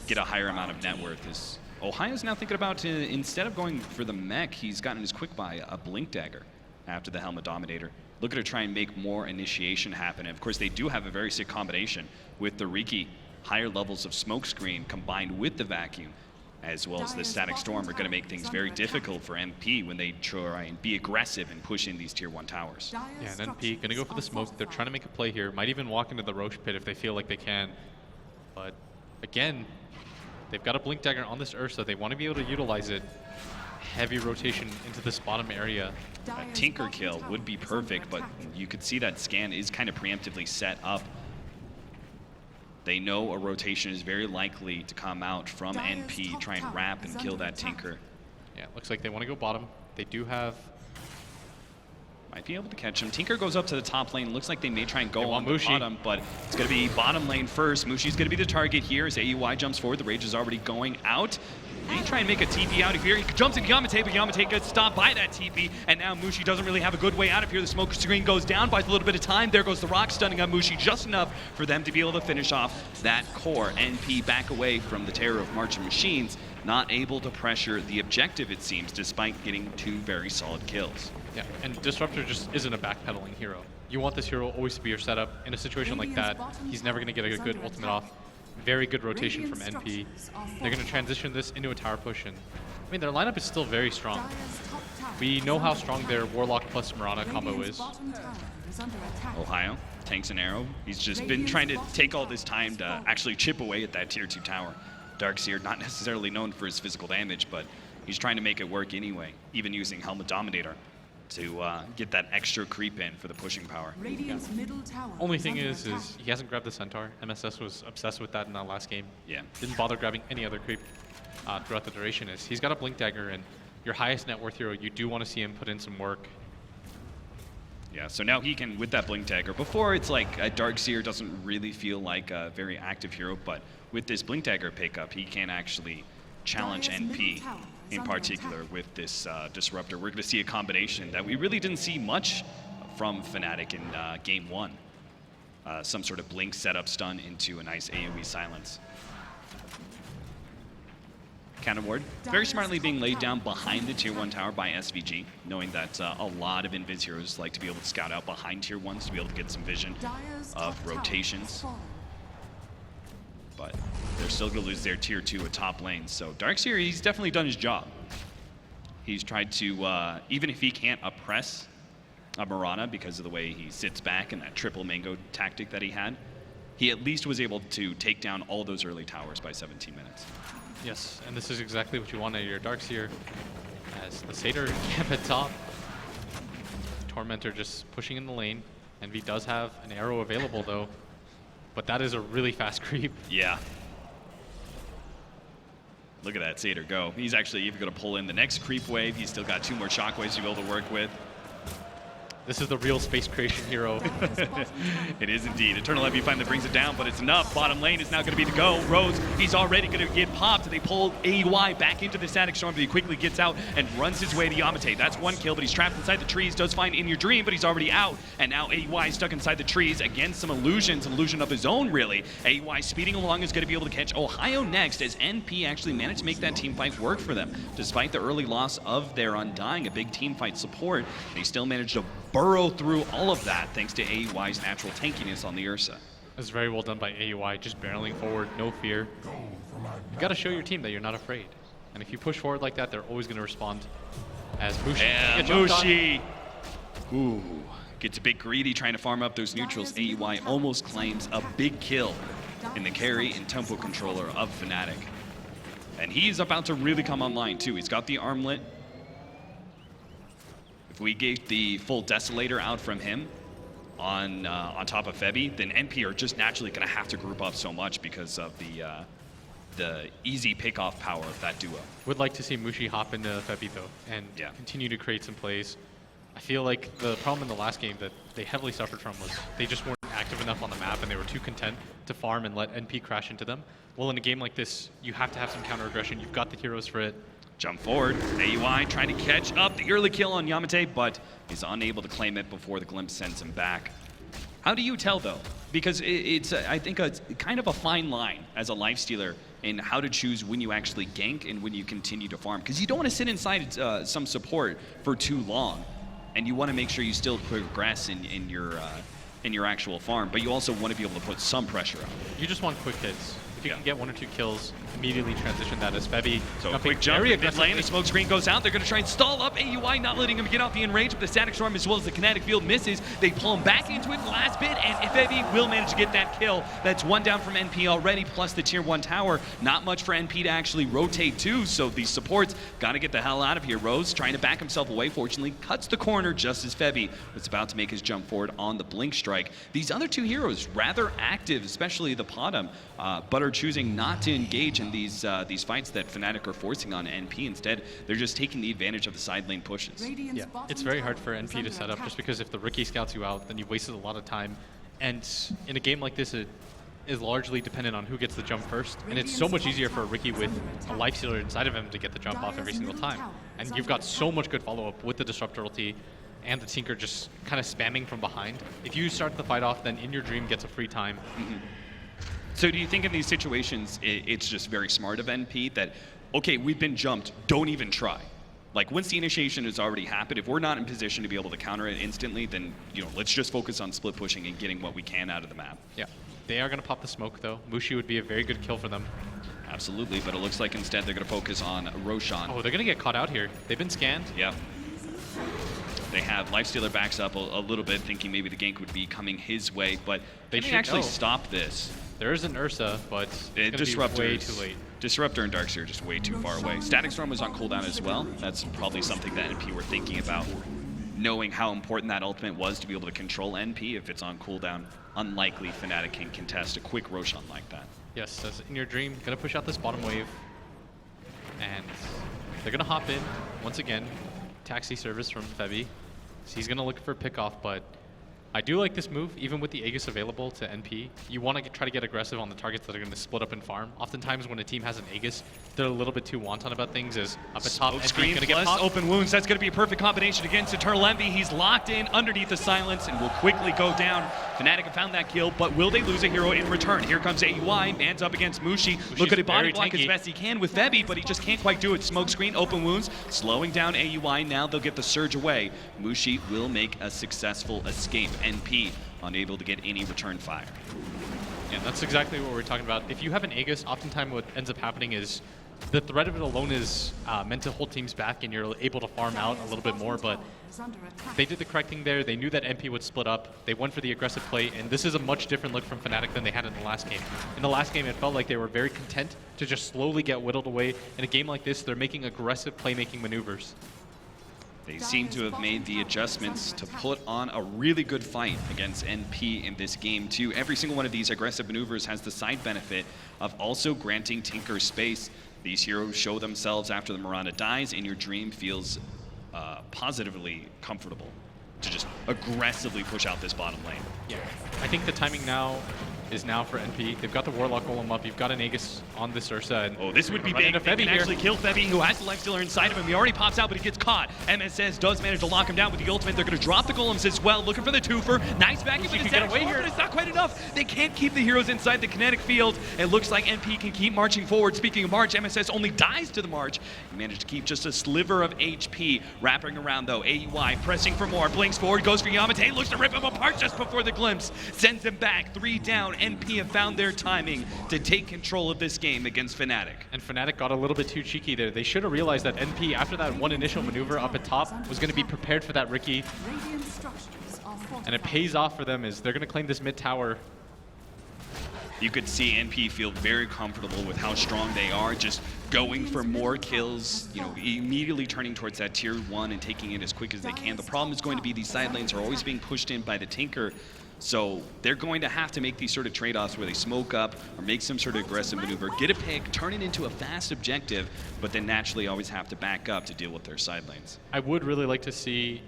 get a higher amount of net worth. As Ohio's now thinking about, instead of going for the mech, he's gotten his quick buy, a Blink Dagger after the Helmet Dominator. looking to try and make more initiation happen. And of course, they do have a very sick combination with the Riki. Higher levels of smokescreen combined with the vacuum, as well as the static storm, are going to make things very difficult for MP when they try and be aggressive and push in these tier 1 towers. Yeah, and MP going to go for the smoke. They're trying to make a play here. Might even walk into the Roche pit if they feel like they can. But again, they've got a Blink Dagger on this Ursa. They want to be able to utilize it. Heavy rotation into this bottom area. A Tinker kill would be perfect, but you could see that scan is kind of preemptively set up. They know a rotation is very likely to come out from NP, try and wrap and kill that Tinker. Yeah, looks like they want to go bottom. They do have... Might be able to catch him. Tinker goes up to the top lane. Looks like they may try and go on the Mushi. bottom, but it's going to be bottom lane first. Mushi's going to be the target here as AUI jumps forward. The Rage is already going out. They try and make a TP out of here. He jumps into Yamate, but Yamate gets stopped by that TP, and now Mushi doesn't really have a good way out of here. The smoke screen goes down, buys a little bit of time. There goes the rock, stunning on Mushi just enough for them to be able to finish off that core. NP back away from the terror of Marching Machines, not able to pressure the objective, it seems, despite getting 2 very solid kills. Yeah, and Disruptor just isn't a backpedaling hero. You want this hero always to be your setup. In a situation like that, he's never going to get a good ultimate off. Very good rotation from NP. They're going to transition this into a tower push, and I mean, their lineup is still very strong. We know how strong their Warlock plus Mirana combo is. Ohio tanks an arrow. He's just been trying to take all this time to actually chip away at that tier 2 tower. Darkseer, not necessarily known for his physical damage, but he's trying to make it work anyway, even using Helmet Dominator to get that extra creep in for the pushing power. Yeah. Only thing is he hasn't grabbed the Centaur. MSS was obsessed with that in that last game. Yeah. Didn't bother grabbing any other creep throughout the duration. He's got a Blink Dagger, and your highest net worth hero, you do want to see him put in some work. Yeah, so now he can, with that Blink Dagger, before it's like a Darkseer doesn't really feel like a very active hero, but with this Blink Dagger pickup, he can actually challenge NP in particular with this Disruptor. We're going to see a combination that we really didn't see much from Fnatic in game 1. Some sort of Blink setup stun into a nice AoE silence. Cannon Ward, very smartly being laid down behind the tier 1 tower by SVG, knowing that a lot of Invis heroes like to be able to scout out behind tier 1s to be able to get some vision of rotations. But they're still going to lose their tier 2 at top lane. So Darkseer, he's definitely done his job. He's tried to, even if he can't oppress a Mirana because of the way he sits back and that triple mango tactic that he had, he at least was able to take down all those early towers by 17 minutes. Yes, and this is exactly what you want out of your Darkseer, as the Satyr camp at top. Tormentor just pushing in the lane. Envy does have an arrow available though, but that is a really fast creep. Yeah. Look at that Satyr go. He's actually even going to pull in the next creep wave. He's still got 2 more shockwaves to be able to work with. This is the real space creation hero. It is indeed. Eternal Envy finally brings it down, but it's enough. Bottom lane is now going to be the go. Rose, he's already going to get popped. They pull AUI back into the static storm, but he quickly gets out and runs his way to Yamate. That's 1 kill, but he's trapped inside the trees. Does find In Your Dream, but he's already out. And now AUI is stuck inside the trees. Again, some illusions, an illusion of his own, really. AUI speeding along is going to be able to catch Ohio next, as NP actually managed to make that team fight work for them. Despite the early loss of their Undying, a big team fight support, they still managed to burrow through all of that thanks to AUI's natural tankiness on the Ursa. That's very well done by AUI, just barreling forward, no fear. You got to show your team that you're not afraid. And if you push forward like that, they're always going to respond. As Mushi and Mushi, ooh, gets a bit greedy trying to farm up those neutrals. AUI almost claims a big kill in the carry and tempo controller of Fnatic. And he's about to really come online too. He's got the armlet. If we get the full Desolator out from him on top of Febby, then NP are just naturally going to have to group up so much because of the easy pick-off power of that duo. Would like to see Mushi hop into Febby though, and continue to create some plays. I feel like the problem in the last game that they heavily suffered from was they just weren't active enough on the map, and they were too content to farm and let NP crash into them. Well, in a game like this, you have to have some counter aggression. You've got the heroes for it. Jump forward, AUI trying to catch up the early kill on Yamate, but he's unable to claim it before the glimpse sends him back. How do you tell though? Because it's I think it's kind of a fine line as a lifestealer in how to choose when you actually gank and when you continue to farm. Because you don't want to sit inside some support for too long and you want to make sure you still progress in your actual farm, but you also want to be able to put some pressure on. You just want quick hits. If you can get 1 or 2 kills, immediately transition that as Febby. So a quick jump in mid lane, the smoke screen goes out. They're going to try and stall up AUI, not letting him get off the enrage, but the Static Storm as well as the Kinetic Field misses. They pull him back into it last bit, and Febby will manage to get that kill. That's 1 down from NP already, plus the tier 1 tower. Not much for NP to actually rotate to, so these supports got to get the hell out of here. Rose trying to back himself away, fortunately, cuts the corner just as Febby was about to make his jump forward on the Blink Strike. These other 2 heroes, rather active, especially the Potom, but are choosing not to engage in these fights that Fnatic are forcing on NP. Instead, they're just taking the advantage of the side lane pushes. Yeah, it's very hard for NP to set up just because if the Riki scouts you out, then you've wasted a lot of time. And in a game like this, it is largely dependent on who gets the jump first. And it's so much easier for a Riki with a lifestealer inside of him to get the jump off every single time. And you've got so much good follow-up with the Disruptor ulti and the Tinker just kind of spamming from behind. If you start the fight off, then In Your Dream gets a free time. So do you think in these situations, it's just very smart of NP that, okay, we've been jumped, don't even try? Like, once the initiation has already happened, if we're not in position to be able to counter it instantly, then, let's just focus on split pushing and getting what we can out of the map. Yeah, they are going to pop the smoke, though. Mushi would be a very good kill for them. Absolutely, but it looks like instead they're going to focus on Roshan. Oh, they're going to get caught out here. They've been scanned. Yeah. They have Lifestealer backs up a little bit, thinking maybe the gank would be coming his way, but they should actually stop this. There is an Ursa, but it's Disruptor way too late. Disruptor and Darkseer are just way too far away. Static Storm was on cooldown as well. That's probably something that NP were thinking about, knowing how important that ultimate was to be able to control NP. If it's on cooldown, unlikely Fnatic can contest a quick Roshan like that. Yes, that's In Your Dream. Gonna push out this bottom wave. And they're gonna hop in once again. Taxi service from Febby. So he's gonna look for a pickoff, but I do like this move, even with the Aegis available to NP. You want to try to get aggressive on the targets that are going to split up and farm. Oftentimes when a team has an Aegis, they're a little bit too wanton about things, as up at top, NP going to get popped. Open wounds, that's going to be a perfect combination against Eternal Envy. He's locked in underneath the silence and will quickly go down. Fnatic have found that kill, but will they lose a hero in return? Here comes AUI, man's up against Mushi. Look at a body block as best he can with Febby, but he just can't quite do it. Smoke screen, open wounds, slowing down AUI. Now they'll get the surge away. Mushi will make a successful escape. NP unable to get any return fire. Yeah, that's exactly what we're talking about. If you have an Aegis, oftentimes what ends up happening is the threat of it alone is meant to hold teams back and you're able to farm out a little bit more, but they did the correct thing there. They knew that NP would split up. They went for the aggressive play, and this is a much different look from Fnatic than they had in the last game. In the last game, it felt like they were very content to just slowly get whittled away. In a game like this, they're making aggressive playmaking maneuvers. They seem to have made the adjustments to put on a really good fight against NP in this game too. Every single one of these aggressive maneuvers has the side benefit of also granting Tinker space. These heroes show themselves after the Miranda dies, and your dream feels positively comfortable to just aggressively push out this bottom lane. Yeah, I think the timing now is now for NP. They've got the Warlock Golem up. You've got an Aegis on this Ursa. And oh, this would be big. They can actually kill Febby, who has the Lifestealer inside of him. He already pops out, but he gets caught. MSS does manage to lock him down with the ultimate. They're going to drop the Golems as well, looking for the twofer. Nice backing, but it's get away here. But it's not quite enough. They can't keep the heroes inside the kinetic field. It looks like NP can keep marching forward. Speaking of March, MSS only dies to the March. He managed to keep just a sliver of HP. Wrapping around, though, AUI pressing for more. Blinks forward, goes for Yamate. Looks to rip him apart just before the glimpse. Sends him back. 3 down. NP have found their timing to take control of this game against Fnatic. And Fnatic got a little bit too cheeky there. They should have realized that NP, after that one initial maneuver up at top, was going to be prepared for that Riki. And it pays off for them as they're going to claim this mid tower. You could see NP feel very comfortable with how strong they are, just going for more kills, you know, immediately turning towards that tier 1 and taking it as quick as they can. The problem is going to be these side lanes are always being pushed in by the Tinker. So they're going to have to make these sort of trade-offs where they smoke up or make some sort of aggressive maneuver, get a pick, turn it into a fast objective, but then naturally always have to back up to deal with their side lanes. I would really like to see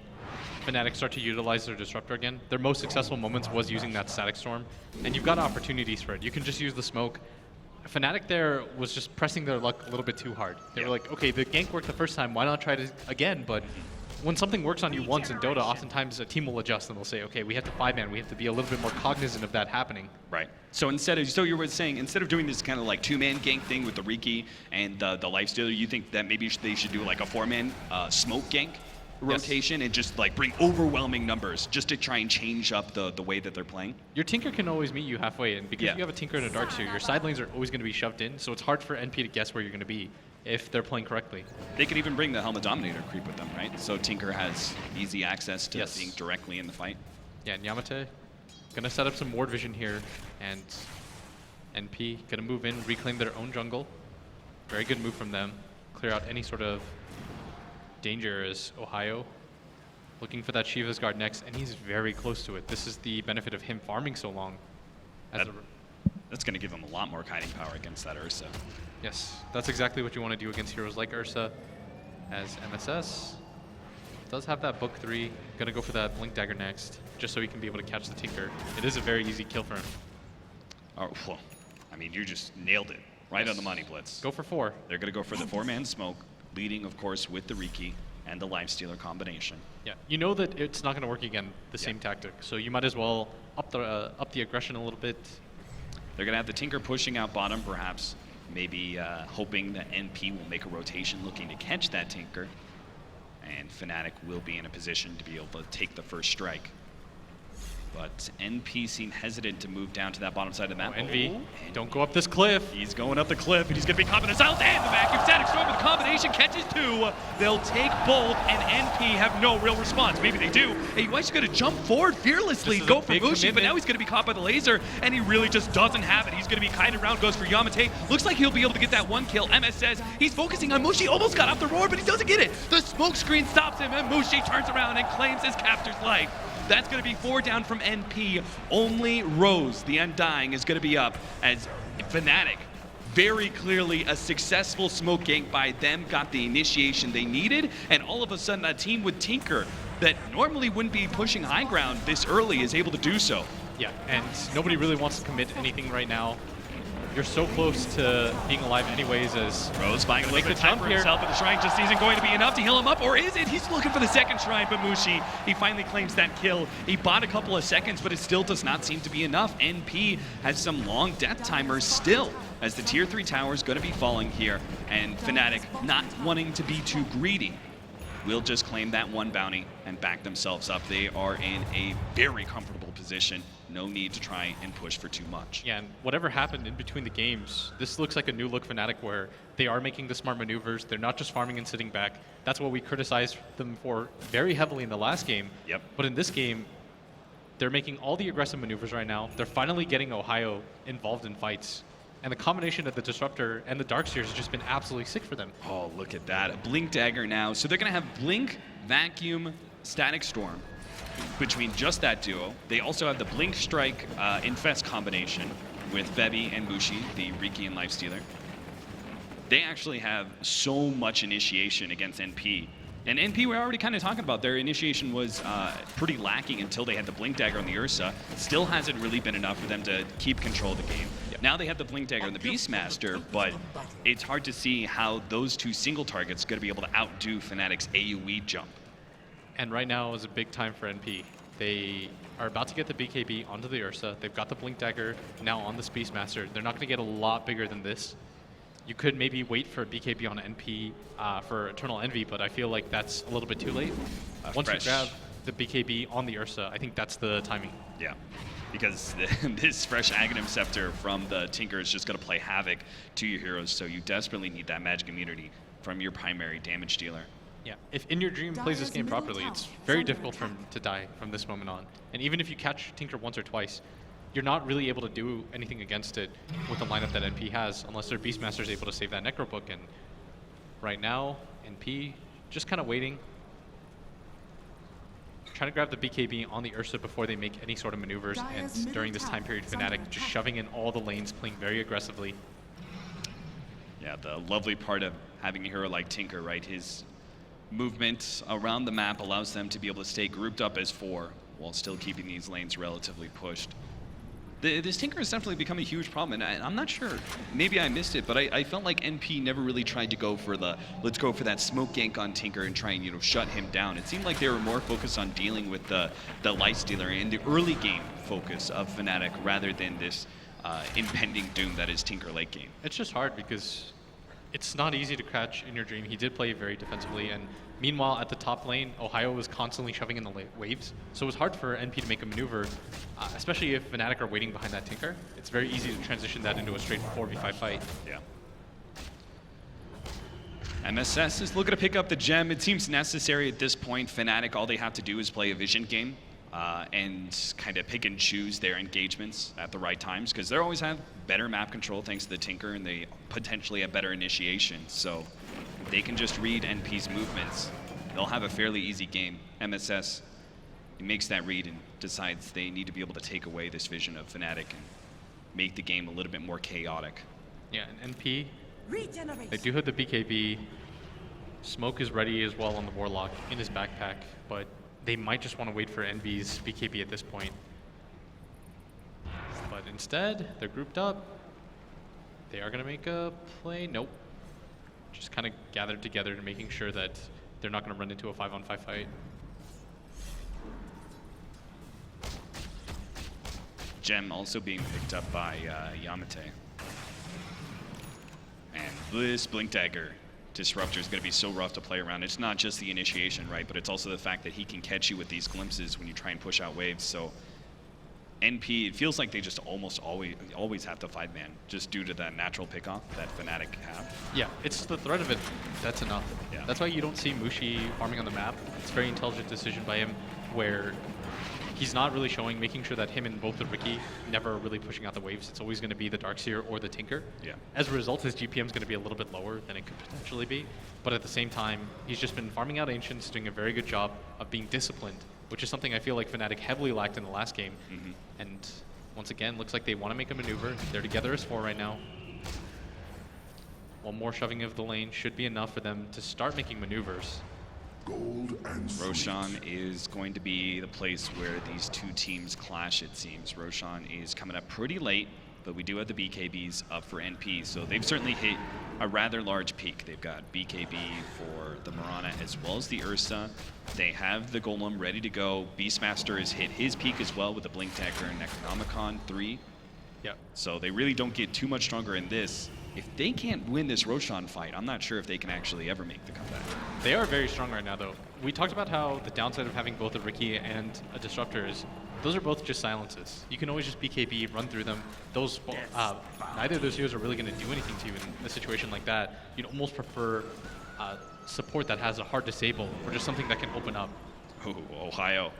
Fnatic start to utilize their Disruptor again. Their most successful moments was using that Static Storm, and you've got opportunities for it. You can just use the smoke. Fnatic there was just pressing their luck a little bit too hard. They were like, okay, the gank worked the first time, why not try it again? But when something works on you once in Dota, oftentimes a team will adjust and they'll say, okay, we have to 5-man, we have to be a little bit more cognizant of that happening. Right. So so you were saying, instead of doing this kind of like 2-man gank thing with the Riki and the Lifestealer, you think that maybe they should do like a 4-man smoke gank? rotation and just like bring overwhelming numbers just to try and change up the way that they're playing? Your Tinker can always meet you halfway, and because Yeah. you have a Tinker and a Darkseer, your side lanes are always going to be shoved in, so it's hard for NP to guess where you're going to be if they're playing correctly. They could even bring the Helmet Dominator creep with them, right? So Tinker has easy access to Yes. being directly in the fight. Yeah, and Yamate going to set up some ward vision here, and NP going to move in, reclaim their own jungle. Very good move from them. Clear out any sort of danger as Ohio looking for that Shiva's Guard next, and he's very close to it. This is the benefit of him farming so long. That's going to give him a lot more kiting power against that Ursa. Yes, that's exactly what you want to do against heroes like Ursa, as MSS does have that book 3. Gonna go for that Blink Dagger next, just so he can be able to catch the Tinker. It is a very easy kill for him. Oh, well, I mean, you just nailed it. Right Yes. on the money, Blitz. Go for 4. They're going to go for the 4-man smoke, leading, of course, with the Riki and the Lifestealer combination. Yeah, you know that it's not going to work again, the same tactic. So you might as well up the aggression a little bit. They're going to have the Tinker pushing out bottom, perhaps. Maybe hoping that NP will make a rotation looking to catch that Tinker. And Fnatic will be in a position to be able to take the first strike. But NP seem hesitant to move down to that bottom side of the map. Envy, Oh, don't go up this cliff. he's going up the cliff, and he's going to be caught in a silence, and the vacuum static storm with the combination catches 2. They'll take both, and NP have no real response. Maybe they do. Hey, Weiss going to jump forward fearlessly, This is go a for big Mushi, but commitment. now he's going to be caught by the laser, and he really just doesn't have it. He's going to be kited around, goes for Yamate. Looks like he'll be able to get that 1 kill. MS says he's focusing on Mushi, almost got off the roar, but he doesn't get it. The smoke screen stops him, and Mushi turns around and claims his captor's life. That's going to be 4 down from NP. Only Rose, the Undying, is going to be up as Fnatic, very clearly a successful smoke gank by them, got the initiation they needed, and all of a sudden a team with Tinker that normally wouldn't be pushing high ground this early is able to do so. Yeah, and nobody really wants to commit anything right now. You're so close to being alive anyways as Rose buying a Make little bit the of time jump for here. himself, but the shrine just isn't going to be enough to heal him up, or is it? He's looking for the second shrine, but Mushi, he finally claims that kill. He bought a couple of seconds, but it still does not seem to be enough. NP has some long death timers still, as the tier 3 tower is going to be falling here, and Fnatic, not wanting to be too greedy, will just claim that 1 bounty and back themselves up. They are in a very comfortable position. No need to try and push for too much. Yeah, and whatever happened in between the games, this looks like a new look Fnatic where they are making the smart maneuvers. They're not just farming and sitting back. That's what we criticized them for very heavily in the last game. Yep. But in this game, they're making all the aggressive maneuvers right now. They're finally getting Ohio involved in fights. And the combination of the Disruptor and the Darkseer has just been absolutely sick for them. Oh, look at that. A Blink Dagger now. So they're going to have Blink, Vacuum, Static Storm between just that duo. They also have the Blink Strike Infest combination with Vebi and Mushi, the Riki and Lifestealer. They actually have so much initiation against NP. And NP, we're already kind of talking about, their initiation was pretty lacking until they had the Blink Dagger on the Ursa. Still hasn't really been enough for them to keep control of the game. Now they have the Blink Dagger and the Beastmaster, but it's hard to see how those 2 single targets are going to be able to outdo Fnatic's AoE jump. And right now is a big time for NP. They are about to get the BKB onto the Ursa. They've got the Blink Dagger now on the Beastmaster. They're not going to get a lot bigger than this. You could maybe wait for a BKB on NP for Eternal Envy, but I feel like that's a little bit too late. Once you grab the BKB on the Ursa, I think that's the timing. Yeah, because this fresh Aghanim Scepter from the Tinker is just going to play havoc to your heroes, so you desperately need that magic immunity from your primary damage dealer. Yeah, if In Your Dream plays this game properly, it's very difficult for him to die from this moment on. And even if you catch Tinker once or twice, you're not really able to do anything against it with the lineup that NP has, unless their Beastmaster is able to save that Necro Book. And right now, NP just kind of waiting, trying to grab the BKB on the Ursa before they make any sort of maneuvers. And during this time period, Fnatic just shoving in all the lanes, playing very aggressively. Yeah, the lovely part of having a hero like Tinker, right? His movement around the map allows them to be able to stay grouped up as 4 while still keeping these lanes relatively pushed. This Tinker has definitely become a huge problem, and I'm not sure, maybe I missed it, but I felt like NP never really tried to go for let's go for that smoke gank on Tinker and try and, you know, shut him down. It seemed like they were more focused on dealing with the Lifestealer and the early game focus of Fnatic rather than this impending doom that is Tinker late game. It's just hard because it's not easy to catch in your dream. He did play very defensively, and meanwhile at the top lane, Ohio was constantly shoving in the waves, so it was hard for NP to make a maneuver, especially if Fnatic are waiting behind that Tinker. It's very easy to transition that into a straight 4v5 fight. Yeah. MSS is looking to pick up the gem. It seems necessary at this point. Fnatic, all they have to do is play a vision game and kind of pick and choose their engagements at the right times, because they always have better map control thanks to the Tinker, and they potentially have better initiation. So if they can just read NP's movements, they'll have a fairly easy game. MSS makes that read and decides they need to be able to take away this vision of Fnatic and make the game a little bit more chaotic. Yeah, and NP, they do have the BKB. Smoke is ready as well on the Warlock in his backpack, but they might just want to wait for Envy's BKB at this point. But instead, they're grouped up. They are going to make a play. Nope. Just kind of gathered together and making sure that they're not going to run into a 5-on-5 fight. Gem also being picked up by Yamate. And this Blink Dagger Disruptor is going to be so rough to play around. It's not just the initiation, right, but it's also the fact that he can catch you with these glimpses when you try and push out waves. So NP, it feels like they just almost always have to 5-man just due to that natural pickoff that Fnatic have. Yeah, it's the threat of it. That's enough. Yeah. That's why you don't see Mushi farming on the map. It's a very intelligent decision by him where he's not really showing, making sure that him and both the Riki never really pushing out the waves. It's always going to be the Darkseer or the Tinker. Yeah. As a result, his GPM is going to be a little bit lower than it could potentially be. But at the same time, he's just been farming out Ancients, doing a very good job of being disciplined, which is something I feel like Fnatic heavily lacked in the last game. And once again, looks like they want to make a maneuver. They're together as 4 right now. One more shoving of the lane should be enough for them to start making maneuvers. Roshan is going to be the place where these two teams clash, it seems. Roshan is coming up pretty late, but we do have the BKBs up for NP, so they've certainly hit a rather large peak. They've got BKB for the Mirana as well as the Ursa. They have the Golem ready to go. Beastmaster has hit his peak as well with the Blink Dagger and Necronomicon 3. Yep. So they really don't get too much stronger in this. If they can't win this Roshan fight, I'm not sure if they can actually ever make the comeback. They are very strong right now, though. We talked about how the downside of having both a Riki and a Disruptor is those are both just silences. You can always just BKB, run through them. Those neither of those heroes are really going to do anything to you in a situation like that. You'd almost prefer support that has a hard disable or just something that can open up. Oh, Ohio.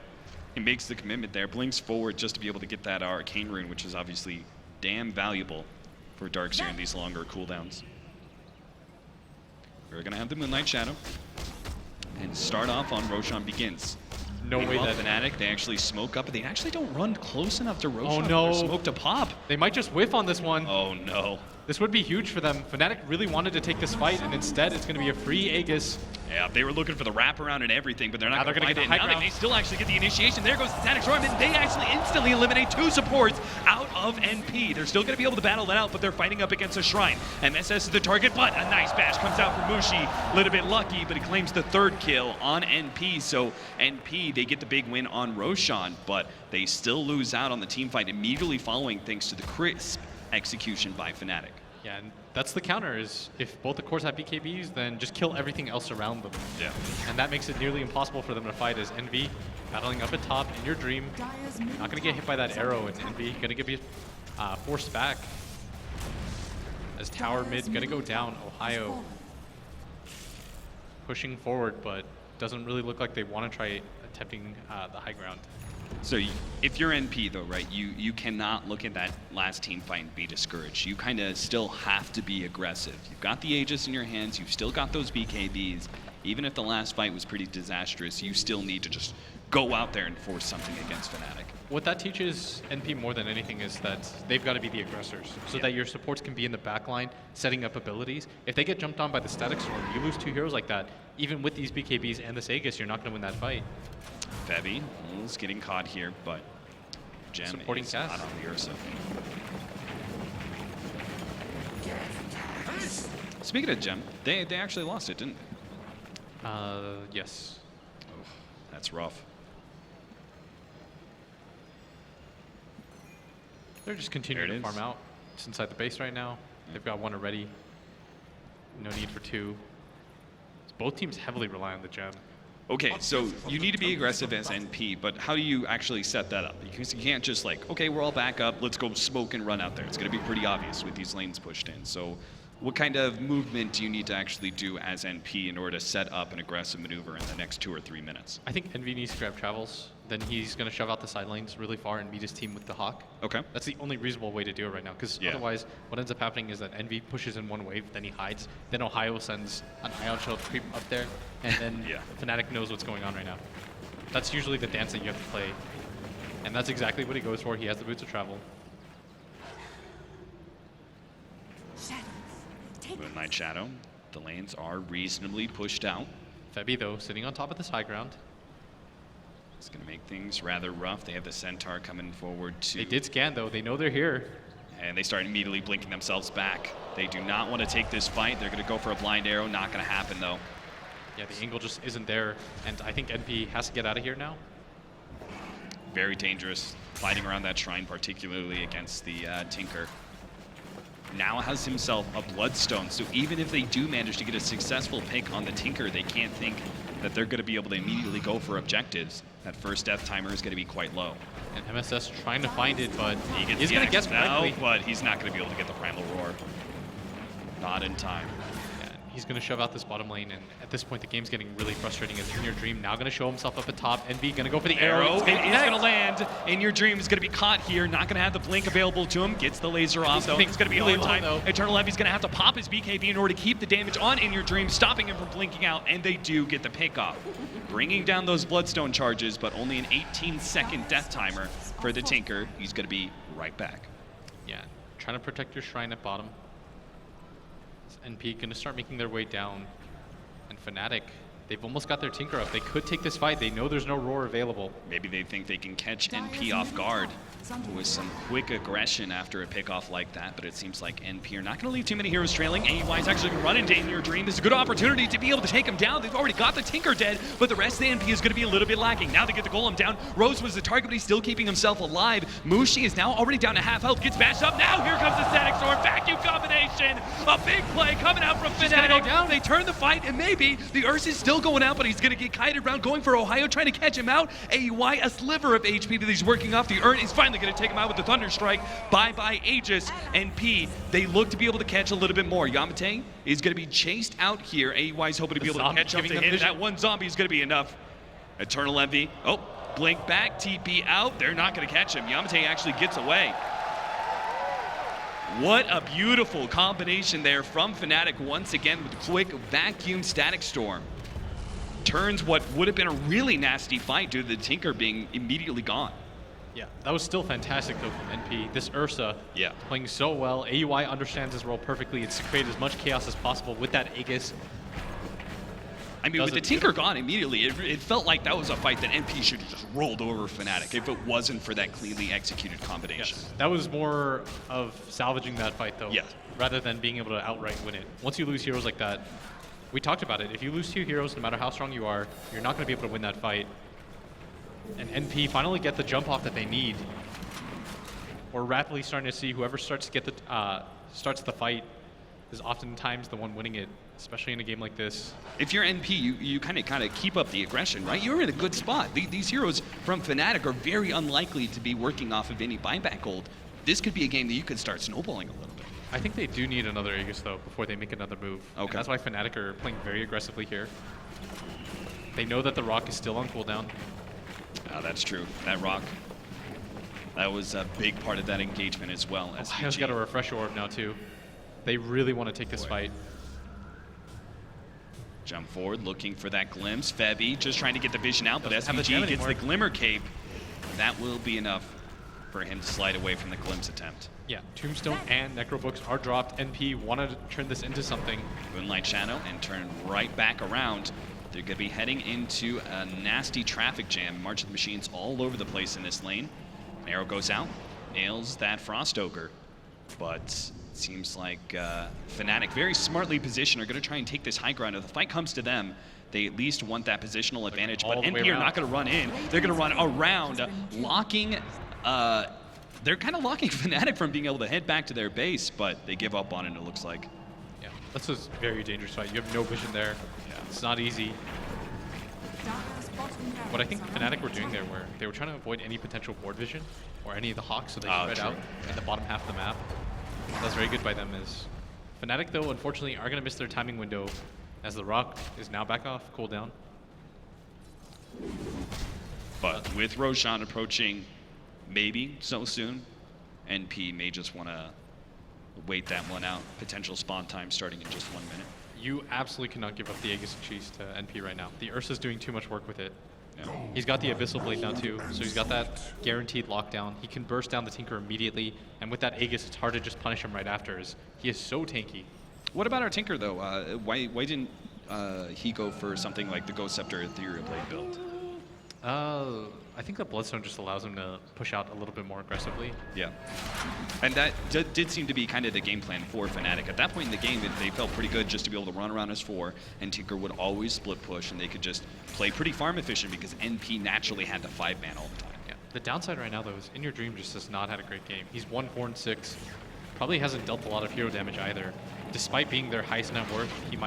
He makes the commitment there, blinks forward just to be able to get that Arcane Rune, which is obviously damn valuable for Darkseer in these longer cooldowns. We're going to have the Moonlight Shadow. And start off on Roshan begins. No way that Fnatic, they actually smoke up, but they actually don't run close enough to Roshan Oh no. for smoke to pop. They might just whiff on this one. Oh no. This would be huge for them. Fnatic really wanted to take this fight, and instead it's going to be a free Aegis. Yeah, they were looking for the wraparound and everything, but they're not going to get find the it. high Now ground. they still actually get the initiation. There goes the Static Storm, and they actually instantly eliminate 2 supports out of NP. They're still going to be able to battle that out, but they're fighting up against a Shrine. MSS is the target, but a nice bash comes out from Mushi. A little bit lucky, but he claims the 3rd kill on NP. So NP, they get the big win on Roshan, but they still lose out on the team fight immediately following thanks to the crisp execution by Fnatic. Yeah, and that's the counter, is if both the cores have BKBs, then just kill everything else around them. Yeah. And that makes it nearly impossible for them to fight as Envy battling up at top in your dream. Not going to get hit by that arrow, and Envy going to get forced back. As tower mid going to go down, Ohio pushing forward, but doesn't really look like they want to try attempting the high ground. So if you're NP though, right, you cannot look at that last team fight and be discouraged. You kind of still have to be aggressive. You've got the Aegis in your hands, you've still got those BKBs. Even if the last fight was pretty disastrous, you still need to just go out there and force something against Fnatic. What that teaches NP more than anything is that they've got to be the aggressors, so that your supports can be in the backline, setting up abilities. If they get jumped on by the Static Storm, you lose 2 heroes like that. Even with these BKBs and this Aegis, you're not going to win that fight. Febby is getting caught here, but Gem Supporting is cast. not on the Ursa. Speaking of Gem, they actually lost it, didn't they? Yes. Oh, that's rough. They're just continuing to farm out. It's inside the base right now. They've got one already. No need for 2. Both teams heavily rely on the gem. Okay, so you need to be aggressive as NP, but how do you actually set that up? Because you can't just like, okay, we're all back up, let's go smoke and run out there. It's going to be pretty obvious with these lanes pushed in. So what kind of movement do you need to actually do as NP in order to set up an aggressive maneuver in the next 2 or 3 minutes? I think Envy needs to grab travels. Then he's going to shove out the side lanes really far and meet his team with the Hawk. Okay. That's the only reasonable way to do it right now, because otherwise what ends up happening is that Envy pushes in one wave, then he hides, then Ohio sends an Ion Shell creep up there, and then Fnatic knows what's going on right now. That's usually the dance that you have to play, and that's exactly what he goes for. He has the boots of travel. Moonlight Shadow. The lanes are reasonably pushed out. Febby, though, sitting on top of this high ground. It's going to make things rather rough. They have the Centaur coming forward too. They did scan, though. They know they're here. And they start immediately blinking themselves back. They do not want to take this fight. They're going to go for a blind arrow. Not going to happen, though. Yeah, the angle just isn't there. And I think NP has to get out of here now. Very dangerous. Fighting around that shrine, particularly against the Tinker. Now has himself a Bloodstone. So even if they do manage to get a successful pick on the Tinker, they can't think that they're going to be able to immediately go for objectives. That first death timer is going to be quite low. And MSS trying to find it, but he's going to guess now, but he's not going to be able to get the Primal Roar. Not in time. Yeah, he's going to shove out this bottom lane, and at this point the game's getting really frustrating as In Your Dream now going to show himself up at top. Envy going to go for the arrow. It's going to land. In Your Dream is going to be caught here. Not going to have the blink available to him. Gets the laser off, though. It's going to be really time. Eternal Envy's going to have to pop his BKB in order to keep the damage on In Your Dream, stopping him from blinking out, and they do get the pick off. Bringing down those Bloodstone charges, but only an 18-second death timer for the Tinker. He's going to be right back. Yeah, trying to protect your shrine at bottom. NP going to start making their way down. And Fnatic, they've almost got their Tinker up. They could take this fight. They know there's no Roar available. Maybe they think they can catch NP off guard with some quick aggression after a pickoff like that, but it seems like NP are not going to leave too many heroes trailing. AEY is actually going to run into In Your Dream. This is a good opportunity to be able to take him down. They've already got the Tinker dead, but the rest of the NP is going to be a little bit lacking. Now they get the Golem down. Rose was the target, but he's still keeping himself alive. Mushi is now already down to half health, gets bashed up. Now here comes the Static Storm. Vacuum combination. A big play coming out from Fnatic. Go they turn the fight, and maybe the Ursa is still going out, but he's going to get kited around, going for Ohio, trying to catch him out. AEY, a sliver of HP that he's working off. The Urn is finally going to take him out with the Thunderstrike. Bye-bye Aegis and P. They look to be able to catch a little bit more. Yamate is going to be chased out here. AEY is hoping to be able to catch up to him. That one zombie is going to be enough. Eternal Envy. Oh, blink back, TP out. They're not going to catch him. Yamate actually gets away. What a beautiful combination there from Fnatic once again with quick vacuum Static Storm. Turns what would have been a really nasty fight due to the Tinker being immediately gone. Yeah, that was still fantastic though from NP. This Ursa playing so well. AUI understands his role perfectly. It's to create as much chaos as possible with that Aegis. I mean, with the Tinker gone immediately, it felt like that was a fight that NP should have just rolled over Fnatic if it wasn't for that cleanly executed combination. Yes. That was more of salvaging that fight though, rather than being able to outright win it. Once you lose heroes like that, we talked about it. If you lose 2 heroes, no matter how strong you are, you're not going to be able to win that fight. And NP finally get the jump off that they need. We're rapidly starting to see whoever starts to get the starts the fight is oftentimes the one winning it, especially in a game like this. If you're NP, you kind of keep up the aggression, right? You're in a good spot. These heroes from Fnatic are very unlikely to be working off of any buyback gold. This could be a game that you could start snowballing a little bit. I think they do need another Aegis though before they make another move. Okay. And that's why Fnatic are playing very aggressively here. They know that the Rock is still on cooldown. That's true. That Rock, that was a big part of that engagement as well. Ohio's got a refresh orb now too. They really want to take this fight. Jump forward, looking for that glimpse. Febby just trying to get the vision out, but SVG gets the Glimmer Cape. That will be enough for him to slide away from the glimpse attempt. Yeah, Tombstone and Necrobooks are dropped. NP wanted to turn this into something. Moonlight Shadow and turn right back around. They're going to be heading into a nasty traffic jam. March of the Machines all over the place in this lane. Arrow goes out, nails that Frost Ogre, but it seems like Fnatic, very smartly positioned, are going to try and take this high ground. If the fight comes to them, they at least want that positional advantage, but NP are not going to run in. They're going to run around, locking... they're kind of locking Fnatic from being able to head back to their base, but they give up on it, it looks like. Yeah, That's a very dangerous fight. You have no vision there. Yeah. It's not easy. What I think Fnatic were doing there, where they were trying to avoid any potential ward vision or any of the hawks, so they spread out in the bottom half of the map. That's very good by them. Is Fnatic, though, unfortunately, are going to miss their timing window as the Rock is now back off cooldown. But with Roshan approaching maybe so soon, NP may just want to wait that one out. Potential spawn time starting in just 1 minute. You absolutely cannot give up the Aegis and Cheese to NP right now. The Ursa's doing too much work with it. Yeah. He's got the Abyssal Blade now too, so he's got that guaranteed lockdown. He can burst down the Tinker immediately, and with that Aegis, it's hard to just punish him right after, as he is so tanky. What about our Tinker though? Why didn't he go for something like the Ghost Scepter Ethereal Blade build? I think that Bloodstone just allows him to push out a little bit more aggressively. Yeah, and that did seem to be kind of the game plan for Fnatic. At that point in the game, they felt pretty good just to be able to run around as 4, and Tinker would always split push, and they could just play pretty farm efficient because NP naturally had the 5-man all the time. Yeah. The downside right now, though, is In Your Dream just has not had a great game. He's 1-4-6, probably hasn't dealt a lot of hero damage either. Despite being their highest net worth, it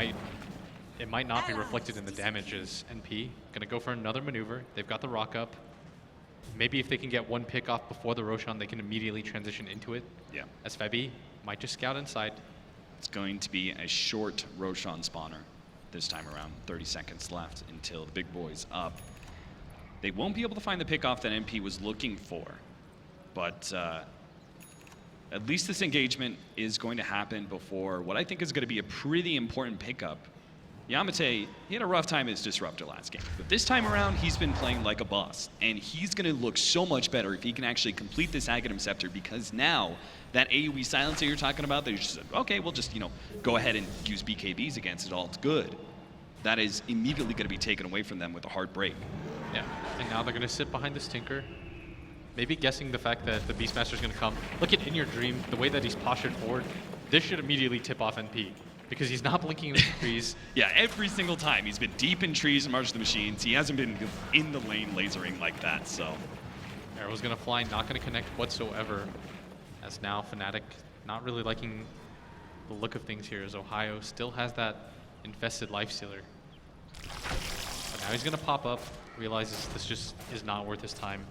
might not be reflected in the damage as NP. Gonna go for another maneuver. They've got the rock up. Maybe if they can get one pick off before the Roshan, they can immediately transition into it. Yeah. As Febby might just scout inside. It's going to be a short Roshan spawner this time around. 30 seconds left until the big boy's up. They won't be able to find the pick off that NP was looking for, but at least this engagement is going to happen before what I think is going to be a pretty important pickup. Yamate, he had a rough time as Disruptor last game, but this time around, he's been playing like a boss, and he's going to look so much better if he can actually complete this Aghanim Scepter, because now that AoE silence that you're talking about, they're just, okay, we'll just, go ahead and use BKBs against it all, it's good. That is immediately going to be taken away from them with a hard break. Yeah, and now they're going to sit behind this Tinker, maybe guessing the fact that the Beastmaster's going to come. Look at In Your Dream, the way that he's postured forward, this should immediately tip off NP. Because he's not blinking in the trees. Yeah, every single time. He's been deep in trees and March of the Machines. He hasn't been in the lane lasering like that, so. Arrow's gonna fly, not gonna connect whatsoever. As now Fnatic not really liking the look of things here, as Ohio still has that infested Lifestealer. But now he's gonna pop up, realizes this just is not worth his time.